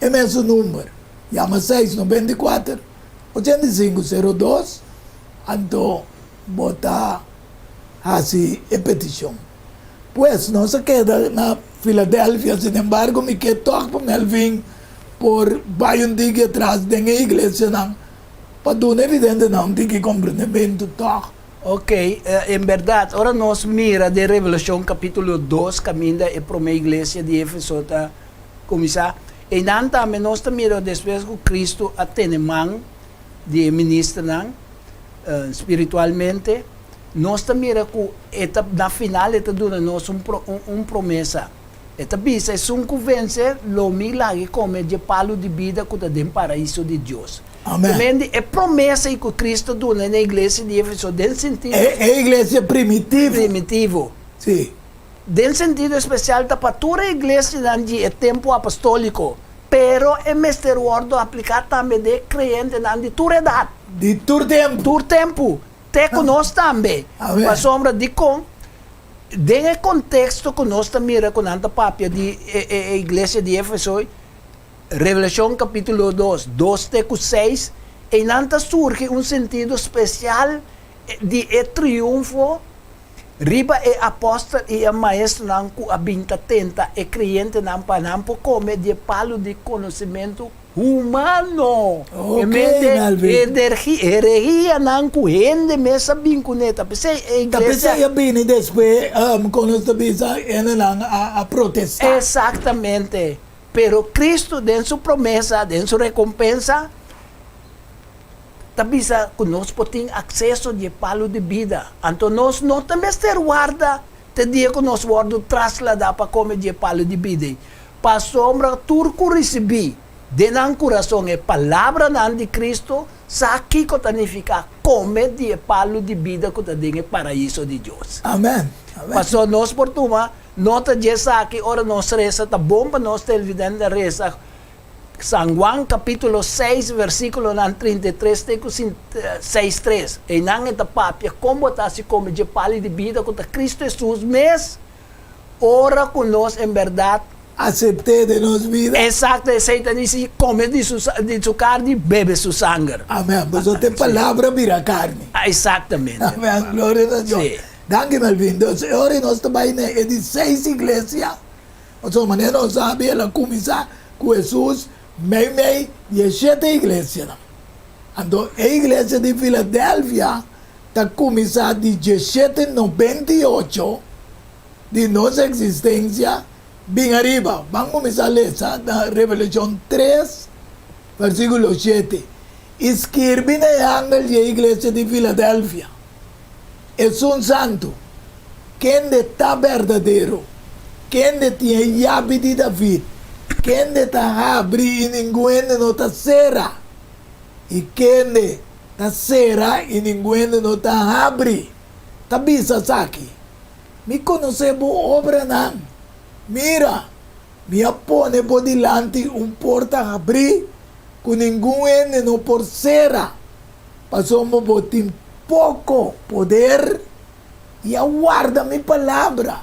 é mesmo número, chama 694-8502, então botar assim a petição. Pues não se queda na Filadélfia, sin embargo, me quedé para Melvin por um dia atrás da igreja, para dar evidente não tem que compreendimento toque. Ok, em verdade, agora nós mira de Revelação capítulo 2, caminha e para a igreja de Éfeso está começar. E não também nós mira depois que Cristo atende man de ministra espiritualmente. Nós mira que na final está dando nós promessa. Esta bisa es un convence lo milagre come de palo de vida que está dentro paraíso de Deus. Amém. Também é promessa que Cristo deu na igreja de Éfeso, dentro sentido É a igreja primitiva. primitivo. Sim. Dentro sentido especial, da para toda a igreja é tempo apostólico. Pero é mestre ordo aplicar também de crente de toda idade. De todo tempo. Todo tempo. Te conosco também. Amém. Mas sombra de com dentro contexto que nós mira com anta papia de igreja de Éfeso, Revelação capítulo 2:6, e nanta surge um sentido especial de triunfo. Riba é apóstolo e é maestro não a binta tenta é cliente não para não come de palo de conhecimento humano. Ok, Melvin. Energia não corrende mesa binconeta. Pensei a Tapos igreja. siya bini después, quando nós bisa, ena lang a protestar. Exatamente. Pero Cristo, en su promesa, en su recompensa, tabisa que nós podemos acesso de palo de vida. Então nós não também ser guarda, te dia que nós guarda trasladar para comer de palo de vida. Para sombra turco recebi, de nan coração é palavra nan de Cristo, saqui que significa comer de palo de vida que tem paraíso de Deus. Amen. Amen. Pastor, nós por tuma, nota de aqui, ora nós reza, tá bom para nós ter evidente reza. San Juan capítulo 6, versículo 33, teco 6:3. E não é da papia, como está se come de pali de vida contra Cristo Jesus, mas ora com nós em verdade. Acepté de nos vida. Exato, aceita dice, come de su carne, bebe su sangue. Amén. Pues te palavra vira carne. Exatamente. Amén. Gloria a Dios. Sí. Danke Melvin. Entonces, ahora nós também na 16 igreja. O sea, maneira nós sabe ela começar com Jesus, meio 17 igreja. Então, a igreja de Filadélfia está começando de 1798 de nossa existência bem arriba. Vamos começar a ler na Revelação 3, versículo 7. Escreve na ángel da igreja de Filadélfia. É um santo, quem está verdadeiro, quem tem a chave de David, quem está abre e ninguém não está cerra, e quem está cerra e ninguém não está abre. Está bisa aqui. Me conhecemos obra não. Mira, me pone por delante porta a abrir, com ninguém não por cerra. Passamos por pouco poder e aguarda minha palavra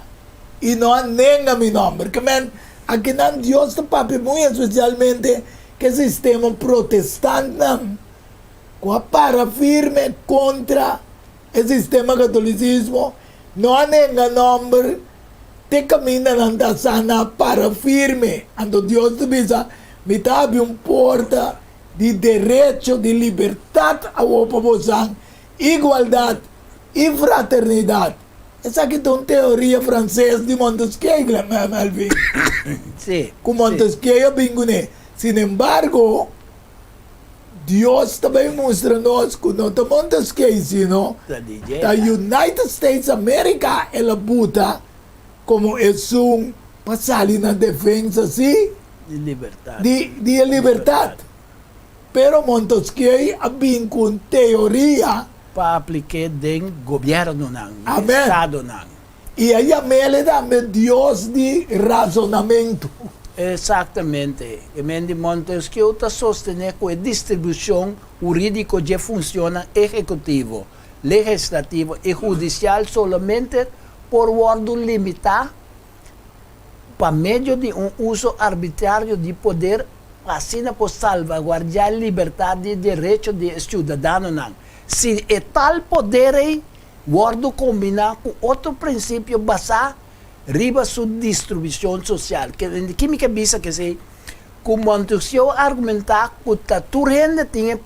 e não nega meu nome. Porque, man, aqui não Deus está papi, muito especialmente que o sistema protestante com a para firme contra o sistema catolicismo, não nega nome, te camina na sana para firme. Então Deus te diz, me abre porta de direito, de liberdade ao população, igualdade e fraternidade. Essa aqui é uma teoria francesa de Montesquieu, Melvin. Sim. Com Montesquieu, binguné. Sin embargo, Deus também mostra nós que não está Montesquieu, sino da United States America, ela buta como é passagem na defesa, sim, De liberdade. de liberdade. Pero Montesquieu vem com teoria Para aplicar dentro do governo, não, Amém. Estado. Não. e aí a mele também Deus de razonamento. Exatamente. E Mendy Montesquieu está sostenendo que a distribuição jurídica já funciona executivo, legislativo e judicial somente por ordem limitada para meio de uso arbitrário de poder, assim por salvaguardar a liberdade e direito de cidadão. Se é tal poder aí, guardo combinar com outro princípio basado riba sua distribuição social. Que em química bisa que se com Montesquieu argumentar que tu rende tem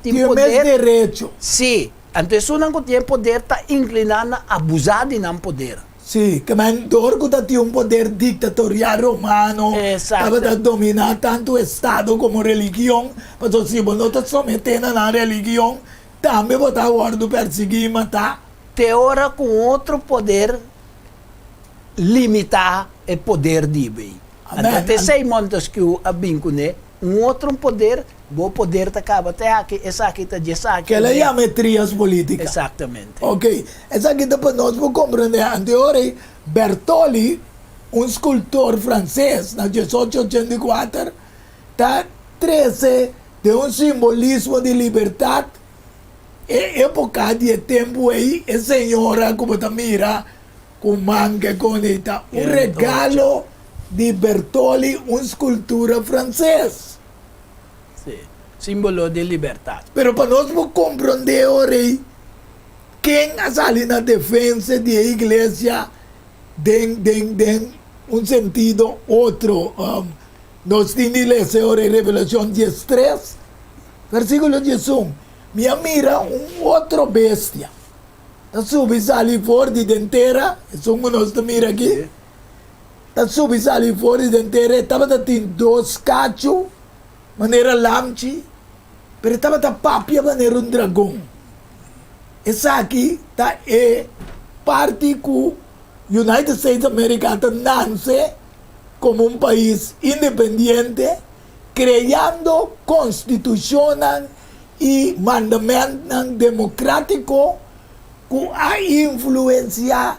Tinha mais poder. direito. Sim, então não tem poder está inclinado a abusar de não poder. Sim, que mentor que tinha poder ditatorial romano, Exato. estava a dominar tanto o Estado como a religião, mas se você não está sometendo na religião, também você está guardando perseguir e matar. Teora com outro poder limitar é poder de bem. Amen. Até sei montas que o abinco né, outro poder, o poder tá acaba até aqui, essa aqui tá dessa aqui. Que ela chama trias políticas. Exatamente. Ok, essa aqui para nós vamos compreender. Anterior, Bertoli, um escultor francês, na 1884, tá 13 de um simbolismo de liberdade. É época de tempo aí, a senhora, como tá mira, com manga, com ita, um regalo de Bertoli, uma escultura francesa. Sim. Símbolo de liberdade. Pero para nós vamos compreender hoje quem ali na defesa da igreja tem um sentido outro. Nós temos que ler em Revelação 13, versículo 11. Minha mira outro bestia. Está subindo ali fora de dentera, isso é nós mira aqui. Está subindo ali fora de dentera, estava tendo 2 cachos, maneira lamchi, pero estava papia maneira dragão. Essa aqui tá parte que United States of America nasce como um país independente, criando constituição e mandamento democrático com a influência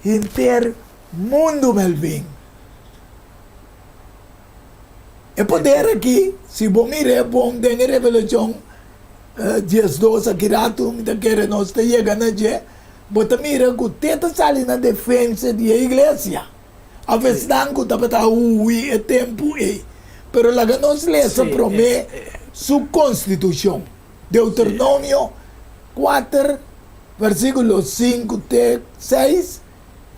intermundo, Melvin. É poder aqui, se bom mirar, bom, tem revelação 12 aqui rato, me quer nós te chega na dia, bota mira que tenta sair na defesa da igreja. A vez não que tá para é tempo aí, pero lá nós lê essa promessa sua constituição, Deuteronômio 4, versículo 5, 6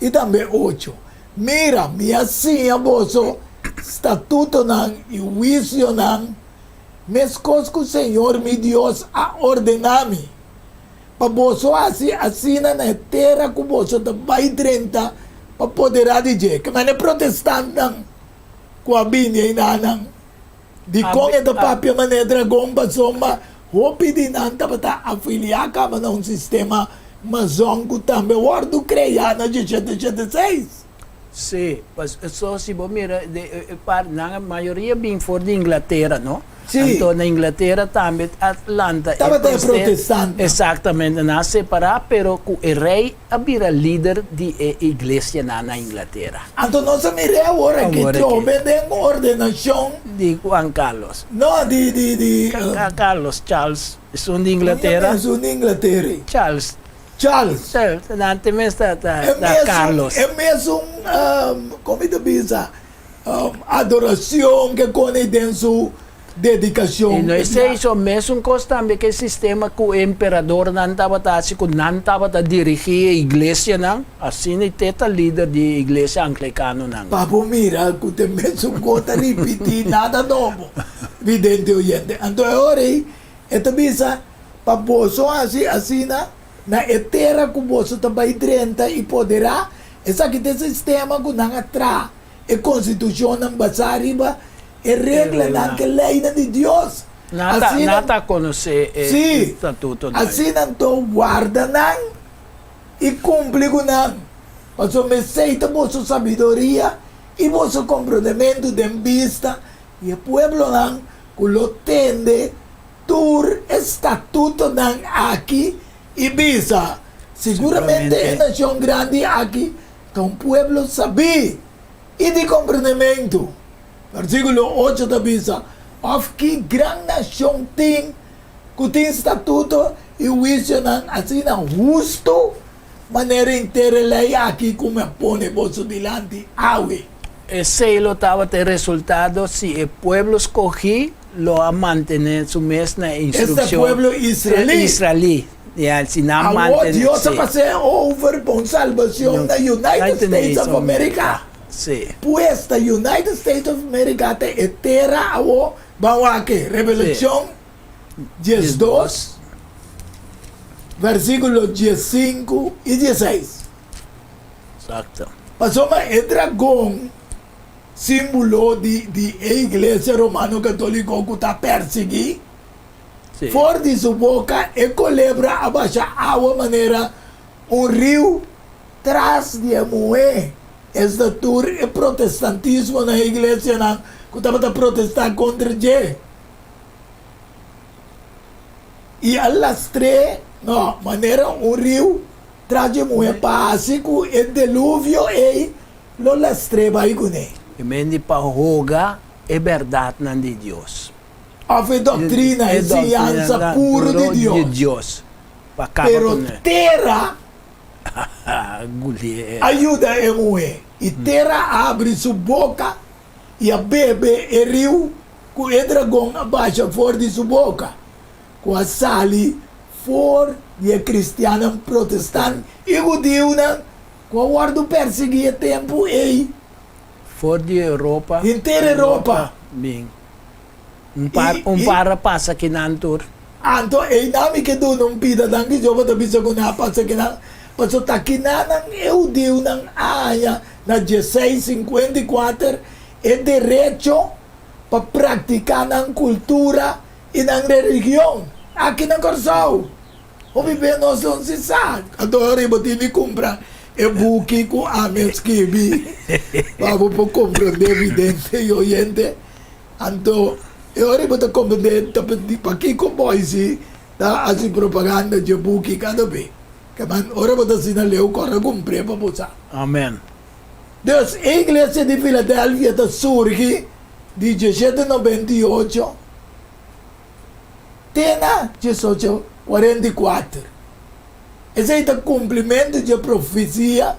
e também 8. Mira, minha senha, bolso, estatuto não e juízo não, mas coisas que o Senhor, meu Deus, a ordenar-me. Para você assina na terra que você vai 30 para poder dizer que mas é protestante não, com a binha e não. De como é da papia maneira dragão para soma, o pedinante para afiliar a um sistema masonco também, o ordo criado na 1776. Sim, mas só se você mira, na maioria bem fora de Inglaterra, não? Sim. Então, na Inglaterra também, Atlanta Estava até protestante. Exatamente, não separar, pero o rei era líder de igreja na Inglaterra. Então, nós miramos agora que trove de ordenação De Juan Carlos. não de Carlos, Charles, são de Inglaterra. São de Inglaterra. Charles. Charles. Também está Carlos. É mesmo, como te diz, adoração que tem sua dedicação. E nós isso mesmo coisa também que o sistema que o imperador não estava a dirigir a igreja, não? Assim ele é líder da igreja anglicana, não? Papo, mira, que tem mesmo conta repetir nada novo. Vidente oyente. Então, agora, esta bisa, para você assim, na terra que você também 30 e poderá, essa aqui tem sistema que não atrai, a constituição não basa arriba, a regra não que lei de Deus. Nada conhecer o estatuto. Assim não guarda não e cumpre com não. Mas me aceita vossa sabedoria e vosso comprometimento de vista e o povo não que lo tende tur estatuto não aqui e visa. Seguramente é nação grande aqui que um povo sabe e de compreendimento. Versículo 8 da Bíblia. Of que grande nação tem, que tem estatuto e juízo assim não justo, maneira inteira lei aqui como põe você dilante, awe. Esse estava ter resultado se o povo escolhi lo a manter su mesma instrução. Este pueblo israelí. Se não Agora manter. Deus vai fazer over por salvação da United States of America. Sim. Pues the United States of America te etera awo bawa que Revelación 12 versículos 15 y 16. Exacto. Pasó el dragón símbolo de iglesia romano católico que está perseguido. Sí. Fora de sua boca e culebra abaixa água maneira río traz de moer esta tour é protestantismo na igreja na que estava a protestar contra J. E a lastre, não, maneira rio, traje mulher pásico, e dilúvio e lo lastre vai com ele. E mendi pa hoga é verdade nan de Deus. A fe doutrina, ensinança puro de Deus. Pa Pero terra Gullier. ajuda a mulher. E terra abre sua boca e a bebe e rio com o dragão abaixa fora de sua boca. Com a sali fora de cristiano protestante e judeu com o guardo perseguir tempo e For de Europa. inteira Europa. Bem. E- Para passa que nantur. Anto e nami que do não pida dangue joba da bisa com na passa que na passo takinanang eu deu nang aya na 1654 é direito para praticar na cultura e na religião aqui na Corsão. O viver nós não se sabe. Adoro e botini compra e buki com a mesquibi. Vamos para compreender evidente e oyente. Anto eu ora bota compreender tapeti para que com boise da assim propaganda de buki cada vez. Que man ora bota sinaleu corre cumprir para posar. Amen. Dus a igreja de Filadélfia surge de 1798 tena 1844. Esse é o cumprimento de profecia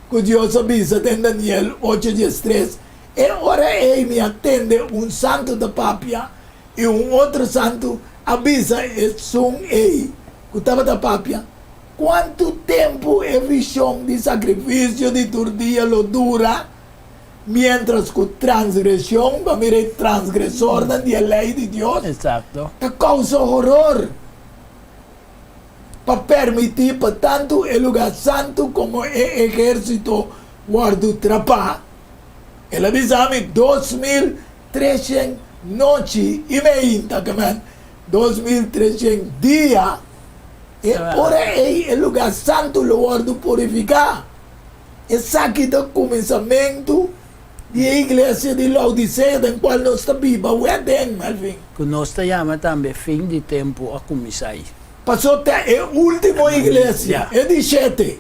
que Deus avisa em Daniel 8:3. E ora ele me atende santo da Pápia e outro santo avisa que estava da Pápia. Quanto tempo é visão de sacrifício de turdia lo dura, mientras que transgressão, para mim transgressor da lei de Deus, Exato. causa horror. Para permitir, para tanto o lugar santo como o exército guarda trapá. Ele avisa-me 2.300 noites e meia, 2.300 dias. E ora é o lugar santo, o guarda purificar. Esse aqui é o começamento da igreja de Laodiceia, em qual nós estamos vivos. O Edem, Melvin. Que nós chamamos também fim de tempo a começar. Passou até a última igreja, é de 7.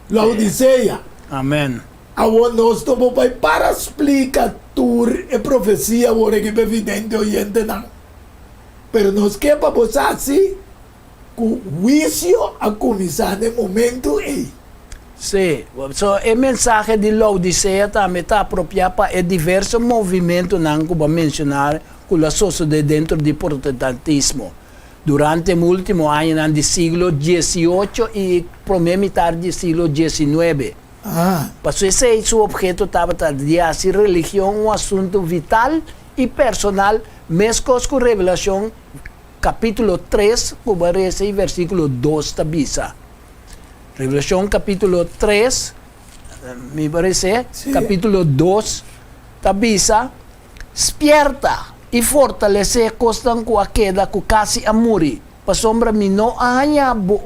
Laodiceia. Amém. Agora nós estamos para explicar tudo a profecia, agora que é evidente oyente não. Mas nós queremos assim, que o juízo a começar no momento aí. Sim. So, o mensagem de Laodiceia também está apropriado para diversos movimentos que vou mencionar que a sociedade dentro do protestantismo. Durante o último ano do século XVIII e primeira metade do século XIX. Mas esse é o objeto de assim, religião um assunto vital e personal, mesmo com a revelação, capítulo 3, como aparece versículo 2 da Bisa. Revelação capítulo 3, me parece, capítulo 2 da Bisa, despierta e fortalece costan com a queda que quase a morrer. Para sombra me não há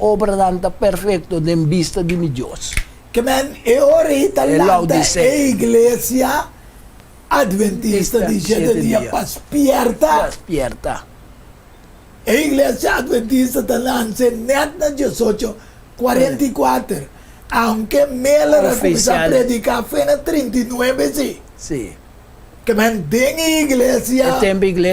obra danta perfeito de vista de meu Deus. Que man, é hora da igreja adventista de 7 dias para Despierta. A igreja adventista está lançando net na 1844. Aunque Miller começou a predicar foi na 39, sim. Sim. Que man, tem a igreja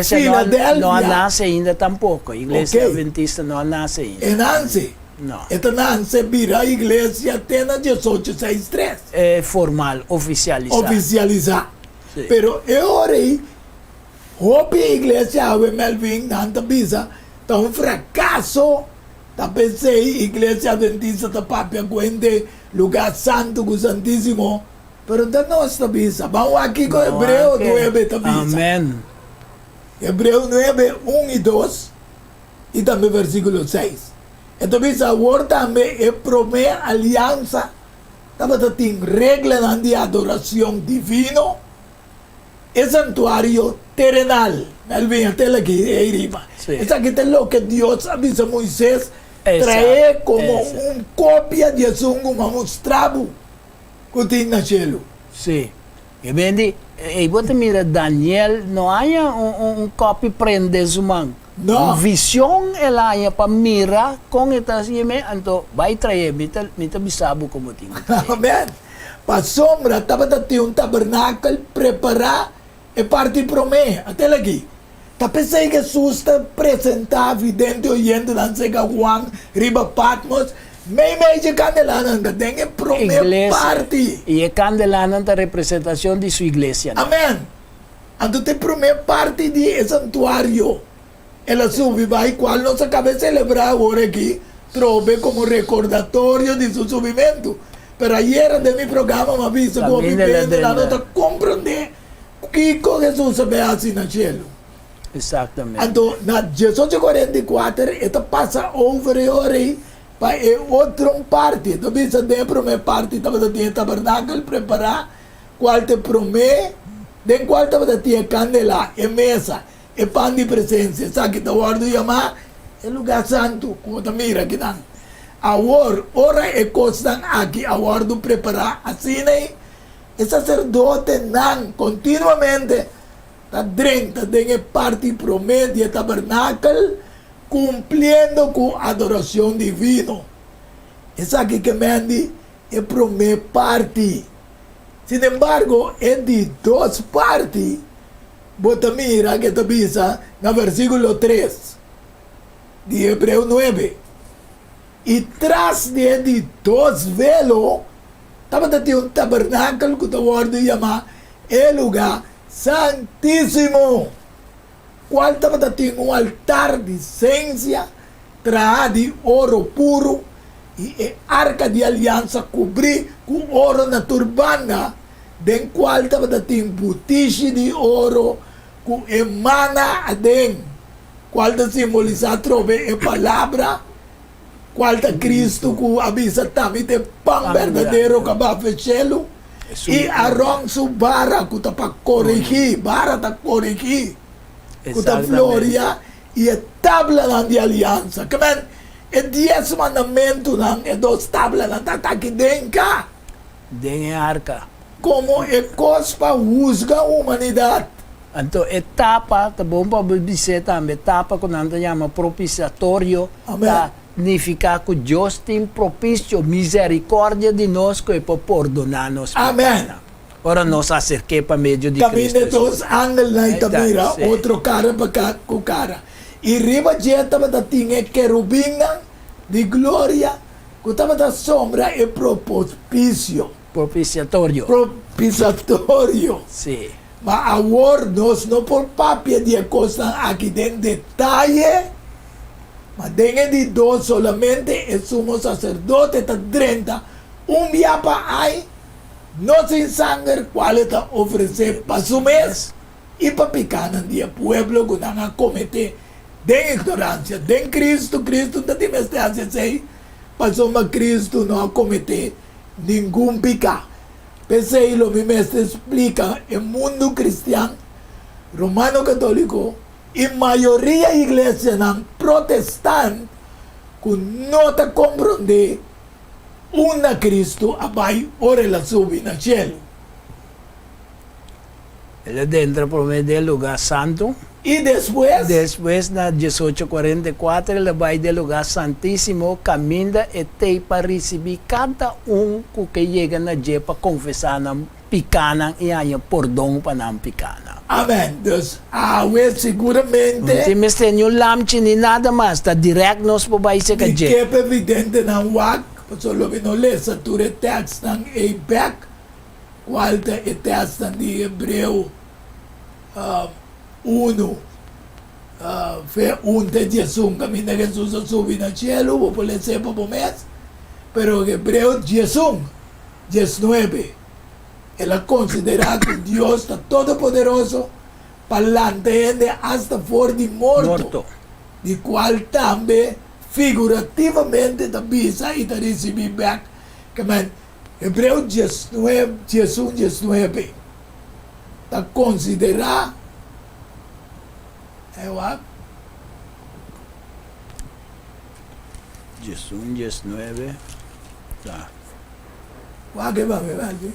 Filadélfia não nasce ainda tampouco. A igreja adventista não nasce ainda. E nasce. Não. Então nasce vira a igreja até na 1863. É formal, oficializado. Oficializar. Sim. Pero é hora aí, a igreja, o Melvin, nanta bisa, tá fracasso. Tá pensei, igreja adventista da Pápia, cuente lugar santo, com o Santíssimo. Pero da nossa bisa, vamos aqui com Hebreu 9 da bisa. Amém. Hebreu 9, 1 e 2, e também versículo 6. Então, bisa, agora também é primeira aliança, estava tem regra de adoração divino, e santuário terrenal. Melvin, até aqui, é irima. Essa aqui é o que Deus avisa Moisés, trazer como uma cópia de Jesus, uma mostravo. kuting na cielo. Sí. E quindi, você mira, Daniel, não há copy prende sumang. No. Visão ela há para mirar com esta cima, então vai trazer, mita bisabo como tinha. Amen. Pa sombra, taba dati yung tabernacle, prepara, e parti prome. Até lagi. Tapos sa Jesus ta presenta, vidente oyente, dan sa Juan, riba Patmos, may medyo kanelanan ka, dengue prome parti. E candelanan a representação de sua igreja. Amen. Ando te prome parti di santuario. Ela subi vai qual non si cabe celebrar ora aqui, trobe como recordatorio de su subimento. Pero ayer de mi programa me avisa como vivendo la nota comprende Kiko Jesus se ve assim na cielo. Exatamente. Então, na 1844, esta passa over e ore para outra parte. Então, bisa dentro me parte, estava tinha tabernáculo preparar, qual te promete, den qual estava tinha candela e mesa e pão de presença. Sabe que tá guardo chamar é lugar santo, como tá mira aqui não. Agora, ora e costan aqui, agora preparar assim, né? O sacerdote não continuamente está dentro de parte promete tabernáculo, cumpriendo com a adoração divina. Essa aqui que me é promete parte. Sin embargo, é de duas partes. Bota mira que te avisa no versículo 3 de Hebreu 9. E tras de dois velos, estava um tabernáculo que o word chama el lugar santíssimo. Qual estava um altar de ciência, traado de ouro puro, e arca de aliança cobrir com ouro na turbana, den qual estava um butiche de ouro, que emana a den, qual está simbolizar trove a palavra, qual está Cristo que avisa também de pão verdadeiro que vai fechá-lo, e Arão su vara que está para corrigir, vara está corrigir, que está floria, e a tabla de aliança, que man, é 10 mandamentos, é 2 tablas, está aqui dentro, Den arca. como é cospa usga a humanidade. Então, etapa, tá bom para dizer também, etapa que nós chamamos propiciatório, Amém. significa que Deus tem propício, misericórdia de nós, que é para perdonar-nos. Amém. Ora, nós acerquei para meio de Também Cristo. de dos ángeles na Itamira, sim. outro cara para o cara. E riba jeta para tinha querubina de glória, que estava da sombra e propício. Propiciatório. Propiciatório. Sim. Mas agora nós não por papia de coisa aqui dentro detalhe, mas dentro de dois solamente é sumo sacerdote está dentro dia para aí, não sem sangue qual está oferecer para o mês e para picar no dia pueblo que não cometer de ignorância, de Cristo está de mestrança sei, para Cristo não cometer nenhum pecado. Pensei, lo mi mestre explica, el mundo cristiano, romano católico, y mayoría iglesia protestante, que no te comprende una Cristo abai ora la subi na cielo. Ele dentro promete el lugar santo. Y después, Después, na 1844, ele vai del lugar santíssimo, caminha e tem para receber cada que chega na dia para confessar na picana e aí perdão para não picana. amén. Entonces, seguramente, Não tem mais nenhum lamche nem nada mais, está direto nos para vai ser y que que es evidente na wak, solo vino le sature text ng back, cual te text ng di Hebreo 1. Fe un te Jesus kami na Jesus sa subi na cielo, o por le sepa po mes, pero Hebreo Jesus, 19, él ha considerado que Dios está todopoderoso, palante hasta for di morto. Di qual tambe figurativamente da bisa e da recebi back que man Hebreu 19 Jesus 19 da considerar what? Jesus 19. Tá. Wage ba me Melvin?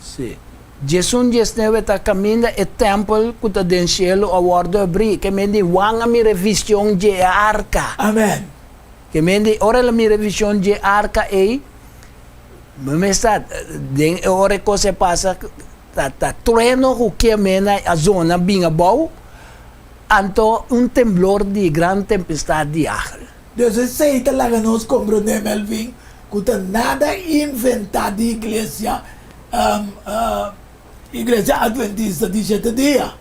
Sì. Gesù gesneve ta cammina e templo kuta den cielo a guardo abri che mendi wanga mi revisión je arca. Amen. Che mendi ora la mi revisión je arca e me sta den ora cosa passa ta trueno que mena a zona binga bau anto un temblor di gran tempestad di ángel. Dus het zei talaga nos comprende Melvin, kuta nada inventado de iglesia, iglesia adventista de 7 días.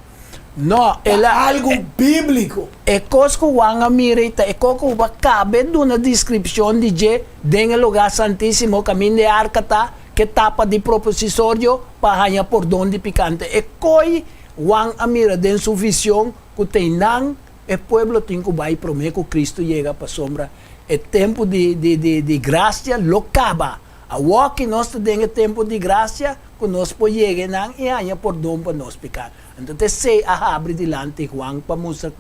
No, Algo bíblico. e cosco wanga mirita e coco va cabe d'una descrizione di je den lugar santissimo camin de arcata che tapa di propositorio pa hanya por don di picante e coi wang amira den su visión ku teinang e pueblo tinko vai promeco Cristo llega pa sombra e tempo di gracia lo caba a walk nostro den tempo di gracia ku nos po llega nang e hanya por don pa nos picante. Entonces se abre delante Juan para mostrar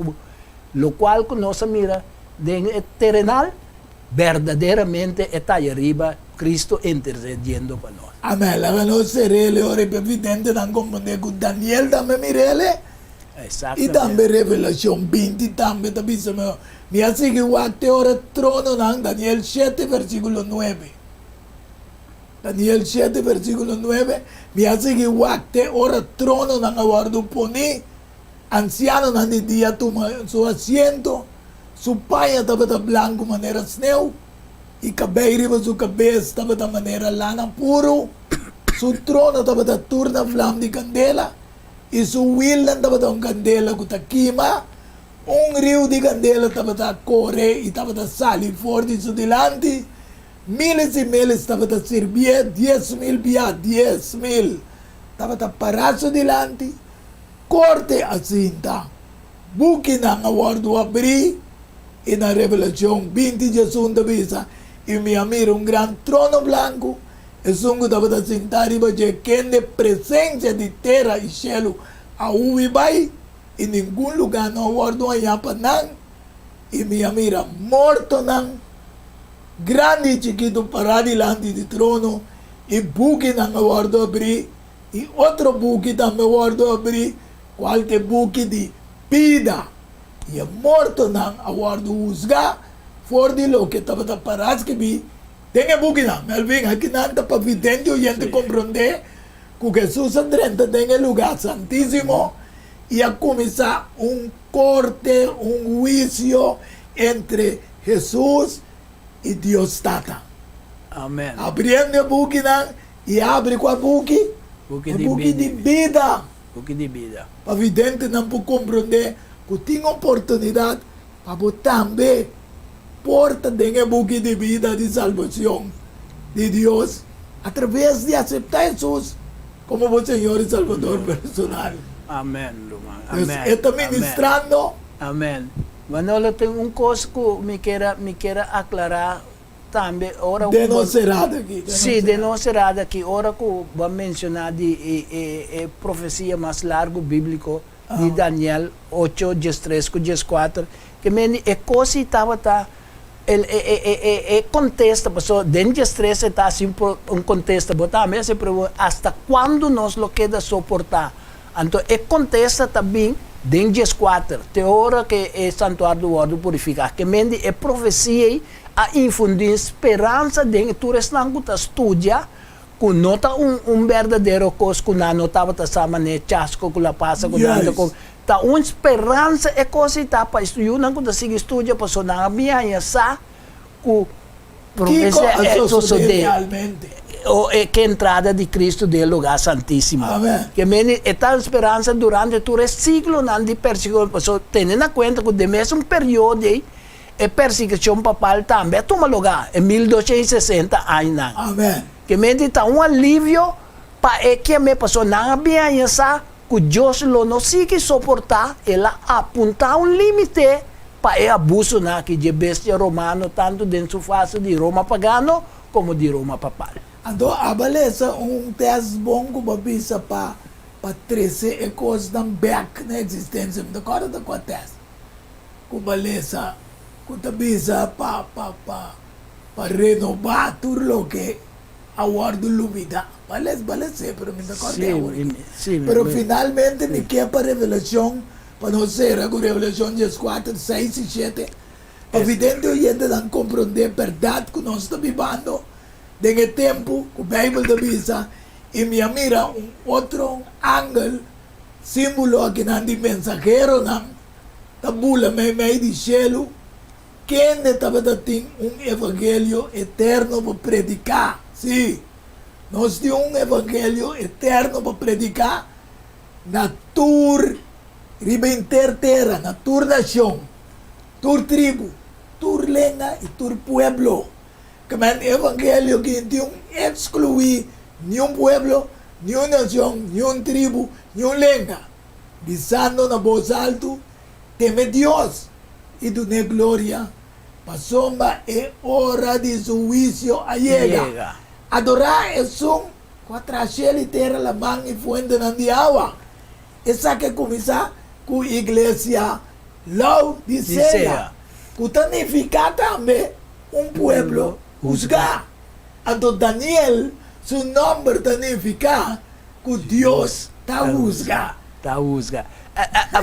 lo cual conoce mira de terrenal verdaderamente está ahí arriba Cristo intercediendo para nosotros. Amen. La no serele ore evidente dan comprende con Daniel también mirele. Y también Revelación 20 también tabisa me. Mi hace que guate ora trono nan Daniel 7 versículo 9. Daniel 7, versículo 9, me hace que guate ora trono nan aguardo poni, anciano nan de día toma su asiento, su paña estaba de blanco manera sneu, y cabello su cabeza estaba de manera lana puro, su trono estaba de turna flam de candela, y su huila estaba de un candela que quema, un río de candela estaba de correr y estaba de salir fuerte de su delante, miles y miles estaba a servir, 10,000 vía, 10,000. Estaba a pararse delante, corte a cinta. Busquen a guardo abrir, y na Revelación 20 Jesús de visa, y me mira un gran trono blanco, e sungo estaba a sentar arriba de quien de presencia de tierra y cielo, a ubibai, en ningún lugar no guardo allá para nan, y me mira muerto nan, grande e chiquito para delante do trono, e buque não guardo abrir, e outro buque também guardo abrir, qualquer buque de vida, e é morto não aguardo usgar, for de lo que estava da parás que vi, tem buque não, Melvin, aqui não está para vidente o gente compreender, que Jesus entra tem lugar santíssimo, e a começar corte, juízo entre Jesus e Deus Tata. Amén. Abrindo o buque e abre com a buque, Buque o de buque de vida. vida. Buque de vida. Para vidente não pode compreender que tem oportunidade para também porta de buque de vida de salvação de Deus através de aceitar Jesus como o Senhor e Salvador personal. Amén, Luma. Deus Amén. está ministrando. Amén. Manolo, tengo un cosa que me quiera aclarar también. Ahora, De não será daqui. sí, de no será daqui. Ahora que va a mencionar de profecía más largo bíblico de Daniel 8, 3, 4, que me cosa estaba el contesta, pasó, den 3 está así un contesta, pero también se pregunta, ¿hasta cuándo nos lo queda soportar? Entonces, contesta también, den 4, te hora que é santuário do Ordo purificar, que mende é profecia a infundir esperança de tu restango ta estudia, que nota verdadeiro coisa que não notava ta sama ne chasco que la passa com nada com ta esperança é coisa ta pa estudar não que sigue estudia pa sonar minha sa que profecia é suceder realmente. o que entrada de Cristo del lugar santíssimo. Amém. Que meni esta esperança durante todo o ciclo de perseguição, tendo em conta que de mesmo período a perseguição papal também toma lugar em 1260 anos. Amém. Que meni está alívio para que me passou na aliança que Deus não sigue suportar, ela apontar limite para o abuso que de bestia romano tanto dentro da face de Roma pagano como de Roma papal. Então, a beleza teste bom que babisa para trazer e coisas da back na existência, me acorda com a teste. Com beleza, com a bisa para renovar tudo o que aguardo lubida. Vale, pero me da Sí, sí, pero finalmente me queda revelación, para no ser con revelación 4, 6 y 7. Evidente oyente dan comprender verdad que nós estamos vivendo en el tiempo que la Biblia dice y me mira un otro ángel símbolo aquí nandi mensajero nan tabula me di cielo que estaba dando un evangelio eterno para predicar. Sí, nós temos un evangelio eterno para predicar na tur riba terra, na tur nación, tur tribu, tur lengua y tur pueblo. Que el evangelio que no excluye ni un pueblo, ni una nación, ni una tribu, ni una lengua. Dizendo na voz alto, teme Dios y dune gloria. Pasomba es hora de su juicio llega. Adorar es un cuatrachel y terra la man y fuente de agua. Esa que comienza con iglesia Laodicea. Que significa también un pueblo juzgar. Entonces Daniel, su nombre significa que Dios te juzga. Te juzga.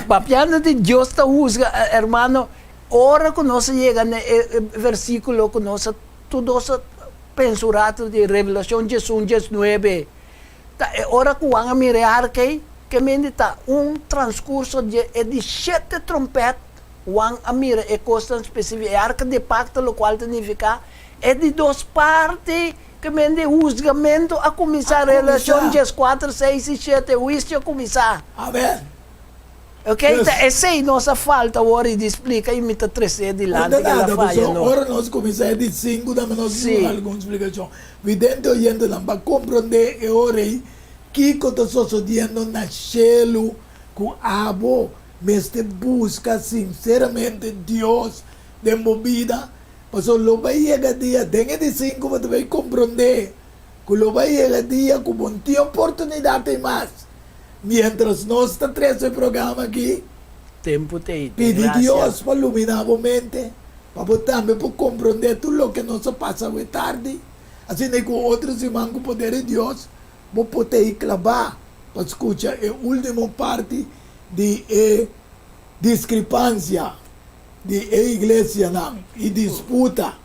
Papiando de Dios te juzga, hermano. Ahora que nos llega el versículo que nos todos pensurados de Revelación 19. Ahora que van a mirar que está un transcurso de 7 trompetas. Van a mirar e costa específica, arca de pacto, lo cual significa é de 2 partes que mende juzgamento a começar a relação 4, 6 e 7, o juízo a começar. Amém. Ok? Yes. Então, essa é nossa falta agora de explica e me está trazendo adiante que ela falha. Agora nós começamos de 5, damos alguma explicação. Vidente oyente não vai compreender e ora que está sucedendo na cielo com a abo. Este busca sinceramente Dios de movida. Pues lo va a llegar día, dengue de 5 para te comprender que lo va a llegar día como un tío oportunidad y más. Mientras no está 13 programa aquí, tempo te pide Dios para iluminar la mente, para también para comprender todo lo que nos pasa hoy tarde. Así que con otros hermanos con poder de Dios, vos podés clavar para escuchar la última parte de discrepancia de iglesia y disputa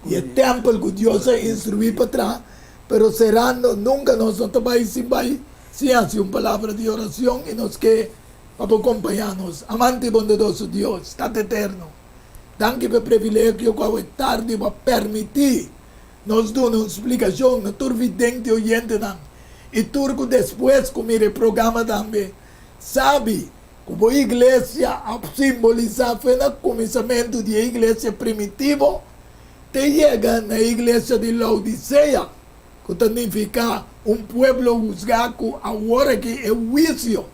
y el templo que Dios ha instruido para atrás, pero cerrando nunca nosotros vamos si hace una palabra de oración y nos que para acompañarnos. Amante y bondadoso Dios, está eterno. Danke por el privilegio que hoy tarde va a permitir nos dar una explicación a tu vidente oyente y tú que después como el programa también sabe como a igreja simbolizar foi no começamento da igreja primitiva, te chega na igreja de Laodicea, que significa pueblo juzgado agora que é o juízo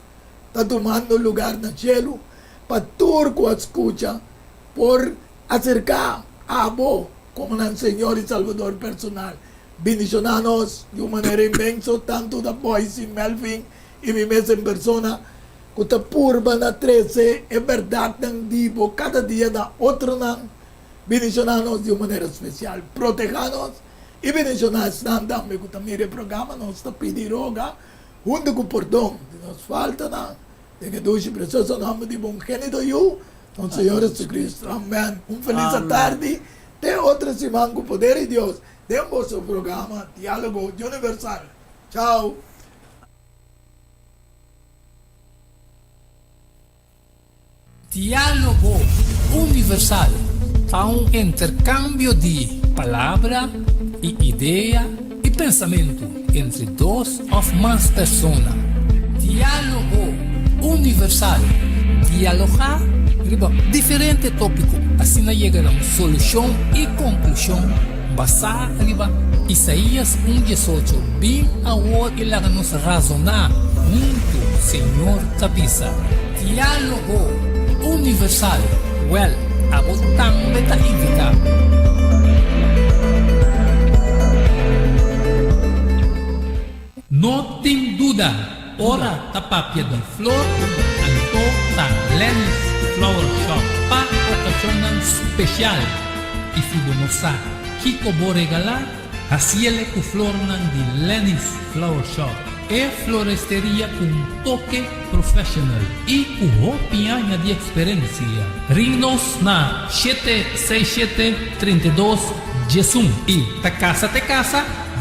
está tomando lugar no cielo, para tu que escucha por acercar a vos como um Senhor e Salvador personal. Bendicionanos de uma maneira imensa, tanto da Boyce, Melvin e mim mesmo em persona, que está purba na 13, é verdade, não digo, cada dia da outro não. Bendicionanos de uma maneira especial, protejanos e bendicionanos também, que também o programa nos está pedindo roga, junto com o perdão, que nos falta, não. De que Deus precioso nome de bom gênito eu, nosso Senhor Jesus Cristo. Amém. Feliz tarde. Tem outra semana com o poder de Deus. Demos o programa Diálogo Universal. Tchau. Diálogo Universal há intercâmbio de palavra e ideia e pensamento entre 2 ou mais pessoas. Diálogo Universal. Dialogar sobre diferentes tópicos, assim chega a uma solução e conclusão basada em Isaías 1:18. Bem agora que nos razonar muito, Senhor Tabisa. Diálogo Universal. Well, abotang beta invita. No tem dúvida, ora tapapia da flor, anto ta Len's Flower Shop para ocasión especial. E se você Kiko vou regalar, Haciele com flor de Lenny's Flower Shop. É floresteria com toque profissional e com roupinha de experiência. Ring-nos na 767-32 Jesum e te casa,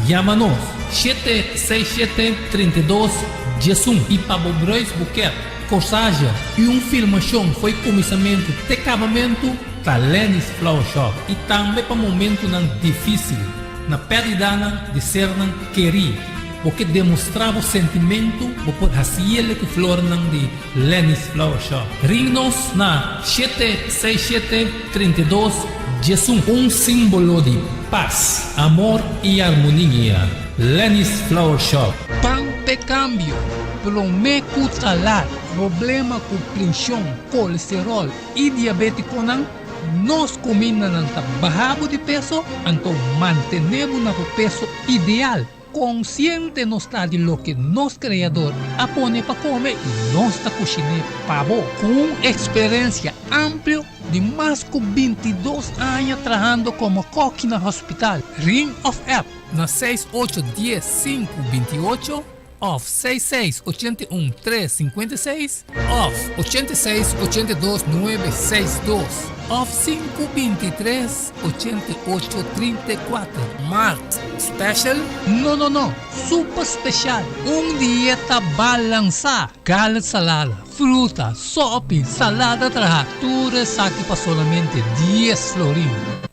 chama-nos 767-32 Jesum e para Brois Buquet, corsagem e filmação foi começamento de acabamento da Lenny's Flower Shop e também para momento difícil na perda de ser querido, porque demonstrava o sentimento por fazer com flor de Lenny's Flower Shop. Ring-nos na 767-32 Jesum, símbolo de paz, amor e harmonia. Lenny's Flower Shop. Pan de cambio, prometo talar, problema com pressão, colesterol e diabetes nós comemos barrabo de peso, então mantenemos o peso ideal. Consciente não está de lo que nosso criador apone para comer e nós está cozinhando para bom. Com experiência ampla de mais de 22 anos trabalhando como coque no hospital. Ring of App na 6810-528 off 6681-356 off 8682-962 off 523-8834 Mart Special? Não, super special. Dieta balançada, gallet salada, fruta, sopa, salada tudo saque para somente 10 florins.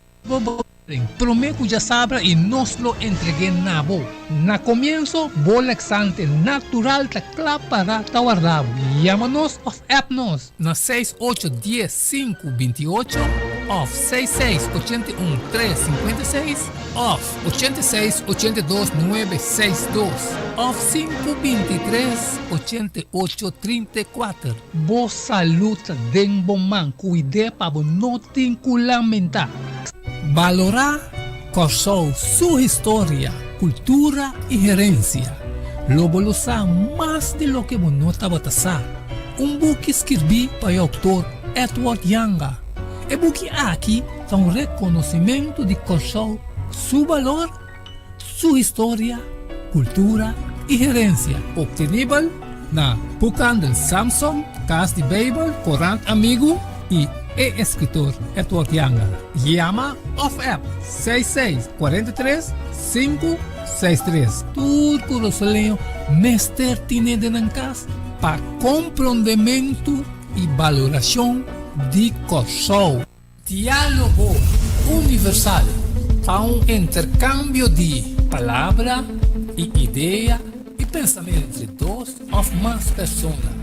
Prometo já sabe e nós lo entreguei na boa. Na começo, laxante natural da para guardado. Chama-nos of app nos na 6810-528 off 6681-356 off 8682-962 off 523-8834. Boa saúde, den bom man, cuide para não te lamentar. Valorar Kosovo, sua história, cultura e herência. Lobo lo sa mais de lo que bonota batasa. Book escrevi para o autor Edward Yanga. E book aqui é reconhecimento de Kosovo, seu valor, sua história, cultura e herência. Obtenível na Bucan Samsung, Casa de Bible, Corant Amigo e escritor Edward Yanga. Llama of app 6643-563. Turco Rosaleo, mestre tiene de nancas para compreendimento e valoração de Kosovo. Diálogo universal para intercâmbio de palavra e ideia e pensamento entre duas ou mais pessoas.